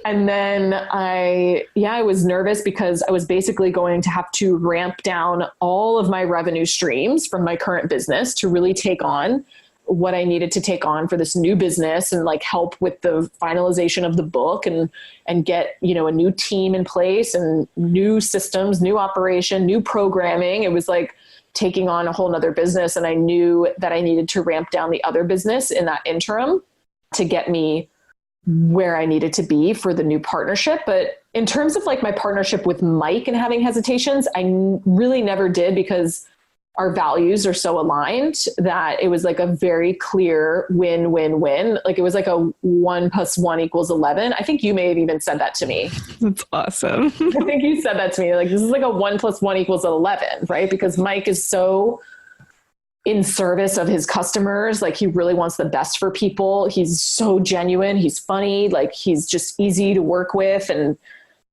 And then I was nervous because I was basically going to have to ramp down all of my revenue streams from my current business to really take on what I needed to take on for this new business and help with the finalization of the book and get, a new team in place and new systems, new operation, new programming. It was taking on a whole nother business. And I knew that I needed to ramp down the other business in that interim to get me where I needed to be for the new partnership. But in terms of my partnership with Mike and having hesitations, I really never did, because our values are so aligned that it was a very clear win-win-win. It was a 1 + 1 = 11. I think you may have even said that to me. That's awesome. I think you said that to me. This is a 1 + 1 = 11, right? Because Mike is so in service of his customers. He really wants the best for people. He's so genuine. He's funny. He's just easy to work with and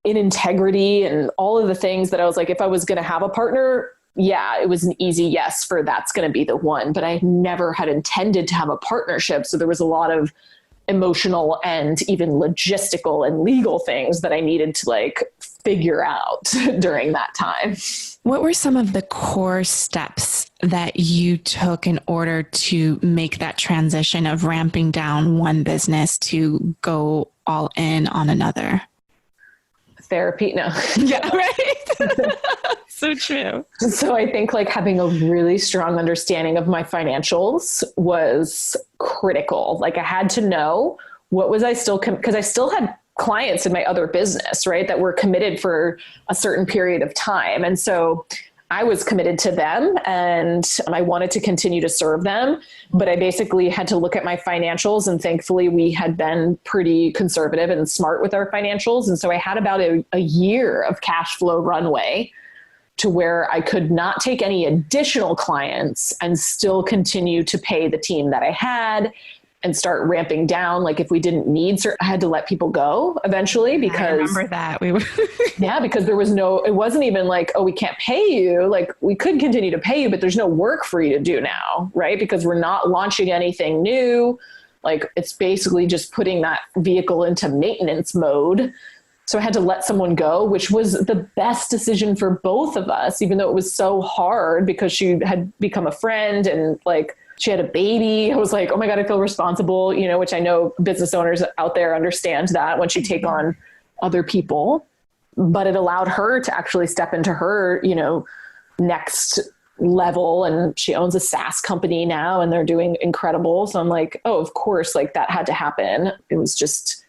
in integrity and all of the things that I was if I was going to have a partner, yeah, it was an easy yes for that's going to be the one, but I never had intended to have a partnership. So there was a lot of emotional and even logistical and legal things that I needed to figure out during that time. What were some of the core steps that you took in order to make that transition of ramping down one business to go all in on another? Therapy? No. Yeah, right. So true. So I think having a really strong understanding of my financials was critical. I had to know what was I still, because I still had clients in my other business, right, that were committed for a certain period of time. And so I was committed to them and I wanted to continue to serve them, but I basically had to look at my financials, and thankfully we had been pretty conservative and smart with our financials. And so I had about a year of cash flow runway to where I could not take any additional clients and still continue to pay the team that I had and start ramping down. If we didn't need, I had to let people go eventually, because I remember that yeah, because there was it wasn't even oh, we can't pay you. We could continue to pay you, but there's no work for you to do now. Right. Because we're not launching anything new. It's basically just putting that vehicle into maintenance mode. So I had to let someone go, which was the best decision for both of us, even though it was so hard because she had become a friend and she had a baby. I was oh my God, I feel responsible, which I know business owners out there understand that once you take on other people, but it allowed her to actually step into her, next level. And she owns a SaaS company now and they're doing incredible. So I'm oh, of course, that had to happen. It was just,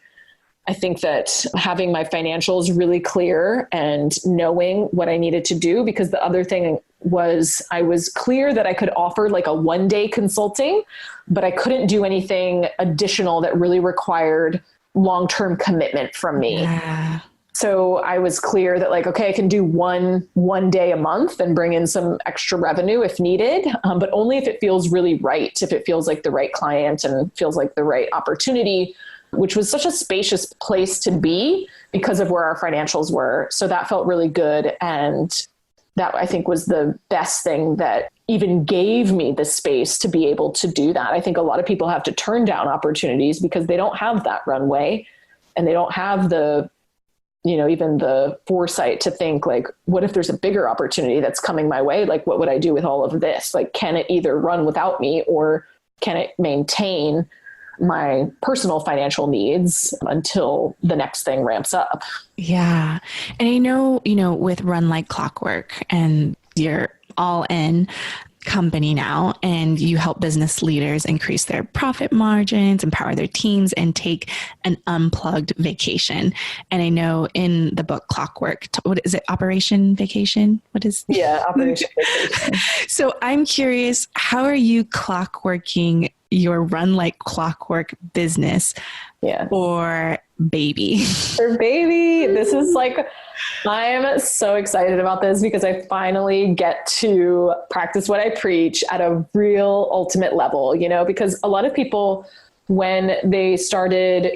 I think that having my financials really clear and knowing what I needed to do, because the other thing was I was clear that I could offer a 1-day consulting, but I couldn't do anything additional that really required long-term commitment from me. Yeah. So I was clear that okay, I can do one day a month and bring in some extra revenue if needed, but only if it feels really right, if it feels like the right client and feels like the right opportunity, which was such a spacious place to be because of where our financials were. So that felt really good. And that I think was the best thing that even gave me the space to be able to do that. I think a lot of people have to turn down opportunities because they don't have that runway and they don't have the, even the foresight to think what if there's a bigger opportunity that's coming my way? What would I do with all of this? Can it either run without me or can it maintain my personal financial needs until the next thing ramps up? Yeah. And I know, with Run Like Clockwork and you're all in, company now, and you help business leaders increase their profit margins, empower their teams, and take an unplugged vacation. And I know in the book Clockwork, what is it? Operation Vacation? What is? Yeah, Operation Vacation. So I'm curious, how are you clockworking your Run Like Clockwork business for baby? For baby, this is like, I'm so excited about this because I finally get to practice what I preach at a real ultimate level, because a lot of people, when they started,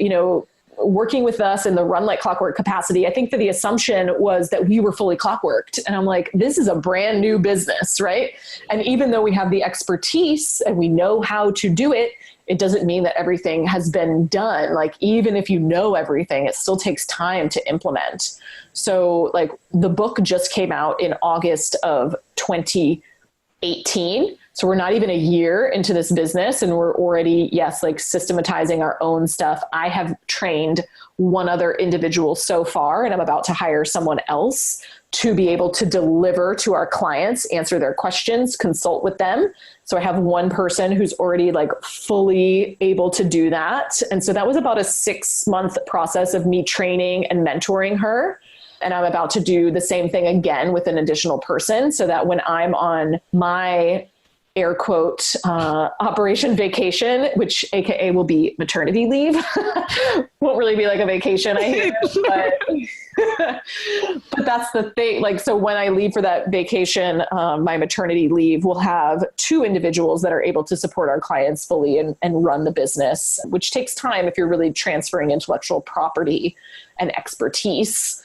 working with us in the Run Like Clockwork capacity, I think that the assumption was that we were fully clockworked. And I'm like, this is a brand new business, right? And even though we have the expertise and we know how to do it, it doesn't mean that everything has been done. Like, even if you know everything, it still takes time to implement. So like the book just came out in August of 2018. So we're not even a year into this business and we're already, like systematizing our own stuff. I have trained one other individual so far, and I'm about to hire someone else to be able to deliver to our clients, answer their questions, consult with them. So I have one person who's already like fully able to do that. And so that was about a 6-month process of me training and mentoring her. And I'm about to do the same thing again with an additional person so that when I'm on my air quote, Operation Vacation, which AKA will be maternity leave. Won't really be like a vacation, I hear, but that's the thing. Like, so when I leave for that vacation, my maternity leave, we'll have 2 individuals that are able to support our clients fully and run the business, which takes time if you're really transferring intellectual property and expertise.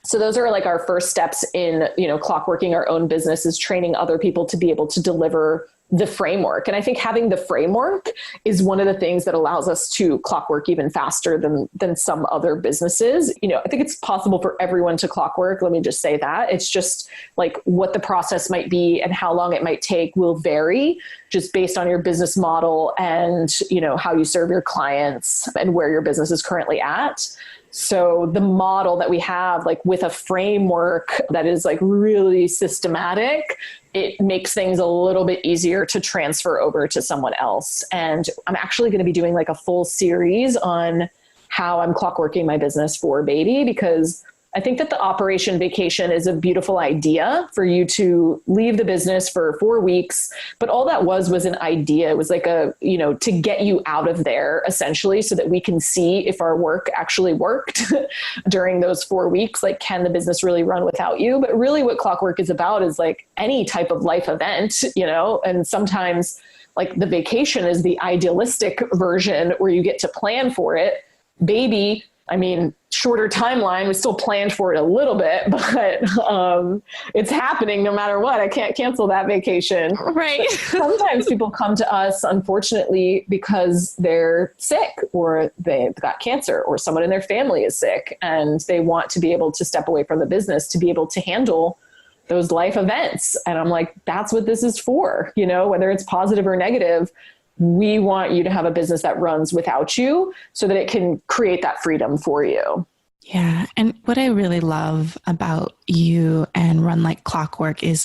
So those are like our first steps in, clockworking our own business, is training other people to be able to deliver the framework. And I think having the framework is one of the things that allows us to clockwork even faster than some other businesses. I think it's possible for everyone to clockwork. Let me just say that. It's just like what the process might be and how long it might take will vary just based on your business model and, how you serve your clients and where your business is currently at. So the model that we have, like with a framework that is like really systematic, it makes things a little bit easier to transfer over to someone else. And I'm actually going to be doing like a full series on how I'm clockworking my business for baby, because I think that the Operation Vacation is a beautiful idea for you to leave the business for 4 weeks. But all that was an idea. It was like to get you out of there essentially so that we can see if our work actually worked during those 4 weeks. Like, can the business really run without you? But really what Clockwork is about is like any type of life event, and sometimes like the vacation is the idealistic version where you get to plan for it. Baby, shorter timeline. We still planned for it a little bit, but it's happening no matter what. I can't cancel that vacation. Right. Sometimes people come to us, unfortunately, because they're sick or they've got cancer or someone in their family is sick and they want to be able to step away from the business to be able to handle those life events. And I'm like, that's what this is for, whether it's positive or negative. We want you to have a business that runs without you so that it can create that freedom for you. Yeah. And what I really love about you and Run Like Clockwork is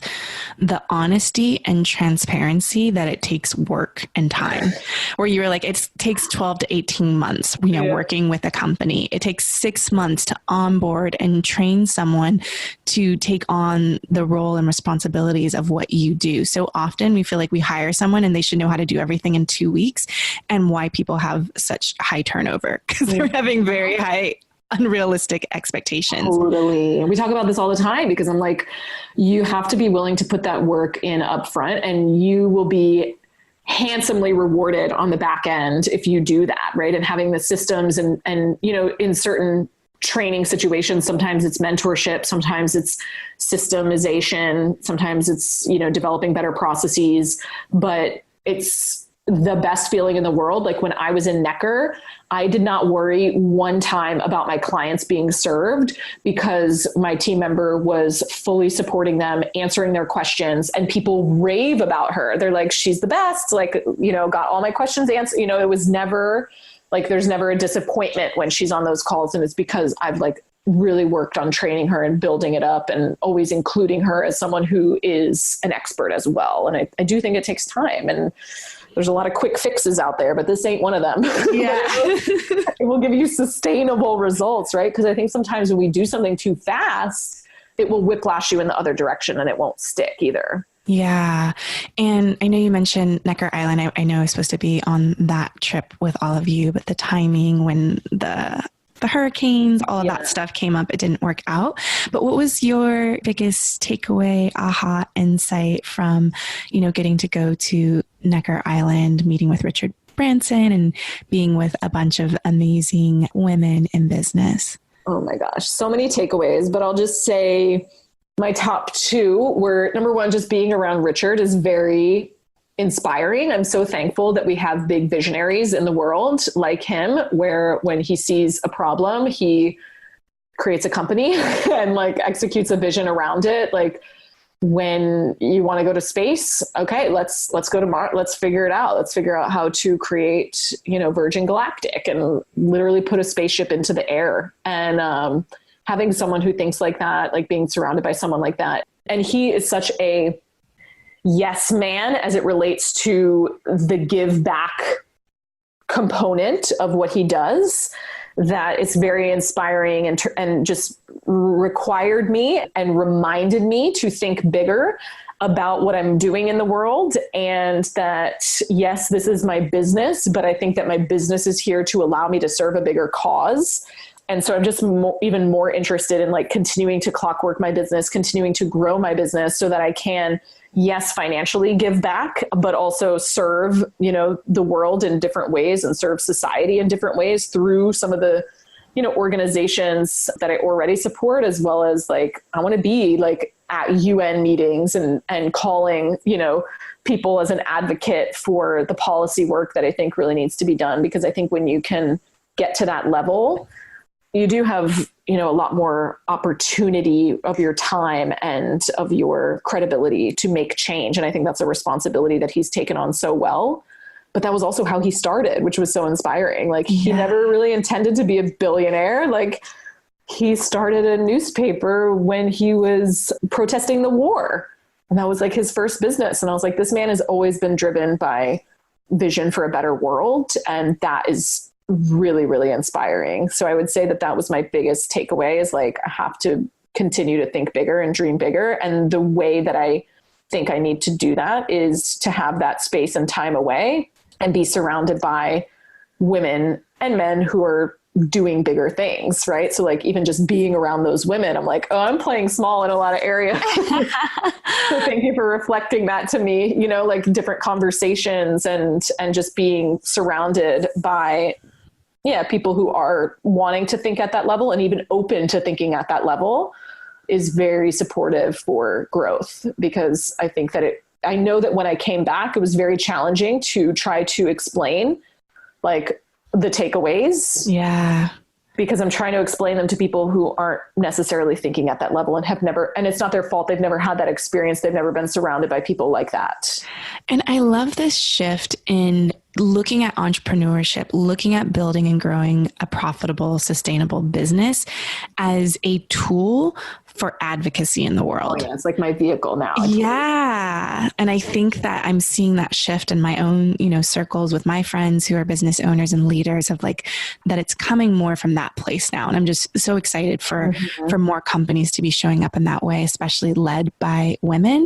the honesty and transparency that it takes work and time. Where you were like, it takes 12 to 18 months, working with a company. It takes 6 months to onboard and train someone to take on the role and responsibilities of what you do. So often we feel like we hire someone and they should know how to do everything in 2 weeks, and why people have such high turnover because they're having very high unrealistic expectations. Totally. And we talk about this all the time because I'm like, you have to be willing to put that work in upfront and you will be handsomely rewarded on the back end if you do that, right? And having the systems and in certain training situations, sometimes it's mentorship, sometimes it's systemization, sometimes it's, developing better processes, but it's the best feeling in the world. Like when I was in Necker, I did not worry one time about my clients being served because my team member was fully supporting them, answering their questions, and people rave about her. They're like, she's the best, got all my questions answered. It was never Like there's never a disappointment when she's on those calls. And it's because I've like really worked on training her and building it up and always including her as someone who is an expert as well. And I do think it takes time, and there's a lot of quick fixes out there, but this ain't one of them. Yeah. It will give you sustainable results, right? Because I think sometimes when we do something too fast, it will whiplash you in the other direction and it won't stick either. Yeah. And I know you mentioned Necker Island. I know I was supposed to be on that trip with all of you, but the timing when the hurricanes, all of that stuff came up, it didn't work out. But what was your biggest takeaway, aha, insight from, getting to go to Necker Island, meeting with Richard Branson and being with a bunch of amazing women in business? Oh my gosh, so many takeaways, but I'll just say my top two were, number one, just being around Richard is very inspiring. I'm so thankful that we have big visionaries in the world like him, where when he sees a problem, he creates a company and like executes a vision around it. Like when you want to go to space, okay, let's go to Mars. Let's figure it out. Let's figure out how to create, Virgin Galactic and literally put a spaceship into the air. And having someone who thinks like that, like being surrounded by someone like that. And he is such a yes man as it relates to the give back component of what he does, that it's very inspiring and just required me and reminded me to think bigger about what I'm doing in the world. And that, yes, this is my business, but I think that my business is here to allow me to serve a bigger cause. And so I'm just even more interested in like continuing to clockwork my business, continuing to grow my business so that I can, yes, financially give back, but also serve, the world in different ways and serve society in different ways through some of the, organizations that I already support, as well as like, I want to be like at UN meetings and calling, people as an advocate for the policy work that I think really needs to be done. Because I think when you can get to that level, you do have, a lot more opportunity of your time and of your credibility to make change. And I think that's a responsibility that he's taken on so well. But that was also how he started, which was so inspiring. Like he never really intended to be a billionaire. Like he started a newspaper when he was protesting the war. And that was like his first business. And I was like, this man has always been driven by vision for a better world. And that is really, really inspiring. So I would say that was my biggest takeaway, is like, I have to continue to think bigger and dream bigger. And the way that I think I need to do that is to have that space and time away and be surrounded by women and men who are doing bigger things. Right. So like even just being around those women, I'm like, oh, I'm playing small in a lot of areas. So thank you for reflecting that to me, like different conversations and just being surrounded by people who are wanting to think at that level and even open to thinking at that level is very supportive for growth. Because I think that I know that when I came back, it was very challenging to try to explain like the takeaways. Yeah. Because I'm trying to explain them to people who aren't necessarily thinking at that level and have never, and it's not their fault. They've never had that experience. They've never been surrounded by people like that. And I love this shift in looking at entrepreneurship, looking at building and growing a profitable, sustainable business as a tool for advocacy in the world. Oh, yeah, it's like my vehicle now. Yeah. And I think that I'm seeing that shift in my own, circles with my friends who are business owners and leaders of like, that it's coming more from that place now. And I'm just so excited for more companies to be showing up in that way, especially led by women,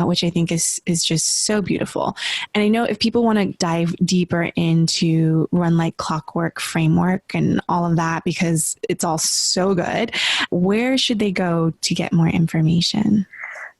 which I think is just so beautiful. And I know if people want to dive deeper into Run Like Clockwork framework and all of that, because it's all so good, where should they go to get more information?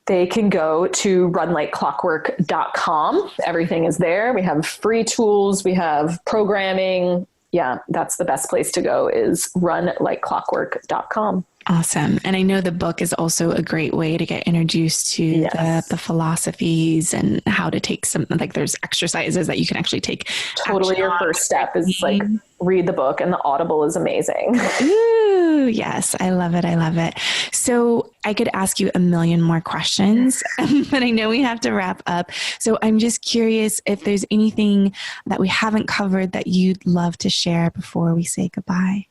They can go to runlikeclockwork.com. Everything is there. We have free tools. We have programming. Yeah, that's the best place to go, is runlikeclockwork.com. Awesome. And I know the book is also a great way to get introduced to the philosophies and how to take some, like there's exercises that you can actually take. Totally. Your first step is like read the book, and the Audible is amazing. Ooh, Ooh, yes. I love it. I love it. So I could ask you a million more questions, but I know we have to wrap up. So I'm just curious if there's anything that we haven't covered that you'd love to share before we say goodbye.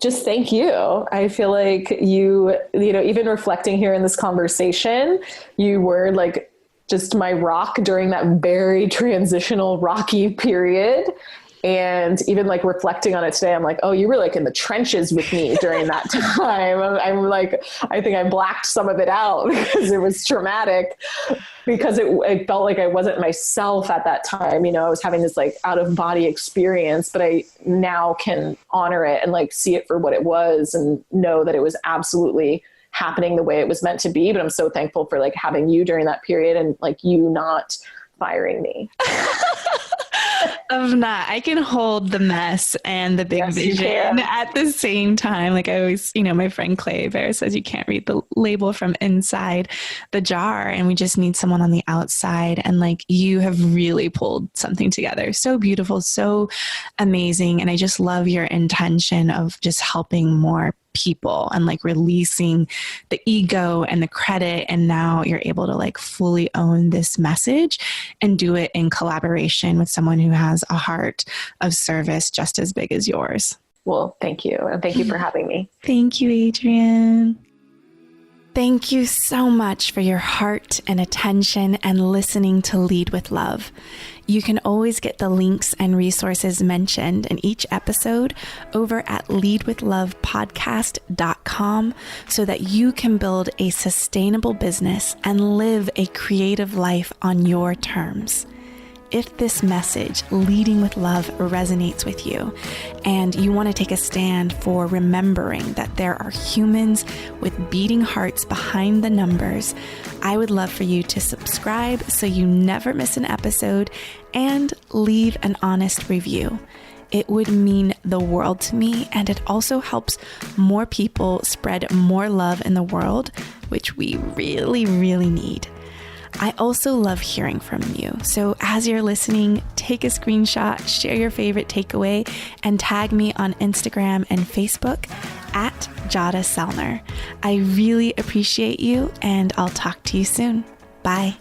Just thank you. I feel like you know, even reflecting here in this conversation, you were like just my rock during that very transitional, rocky period. And even like reflecting on it today, I'm like, oh, you were like in the trenches with me during that time. I'm like, I think I blacked some of it out because it was traumatic, because it felt like I wasn't myself at that time. You know, I was having this like out of body experience, but I now can honor it and like see it for what it was and know that it was absolutely happening the way it was meant to be. But I'm so thankful for like having you during that period and like you not firing me. Of not, I can hold the mess and the big vision at the same time. Like I always, you know, my friend Clay Bear says you can't read the label from inside the jar, and we just need someone on the outside. And like you have really pulled something together. So beautiful, so amazing. And I just love your intention of just helping more people and like releasing the ego and the credit. And now you're able to like fully own this message and do it in collaboration with someone who has a heart of service just as big as yours. Well, thank you. And thank you for having me. Thank you, Adrienne. Thank you so much for your heart and attention and listening to Lead with Love. You can always get the links and resources mentioned in each episode over at leadwithlovepodcast.com so that you can build a sustainable business and live a creative life on your terms. If this message, Leading with Love, resonates with you and you want to take a stand for remembering that there are humans with beating hearts behind the numbers, I would love for you to subscribe so you never miss an episode and leave an honest review. It would mean the world to me, and it also helps more people spread more love in the world, which we really, really need. I also love hearing from you. So as you're listening, take a screenshot, share your favorite takeaway, and tag me on Instagram and Facebook at Jada Selner. I really appreciate you, and I'll talk to you soon. Bye.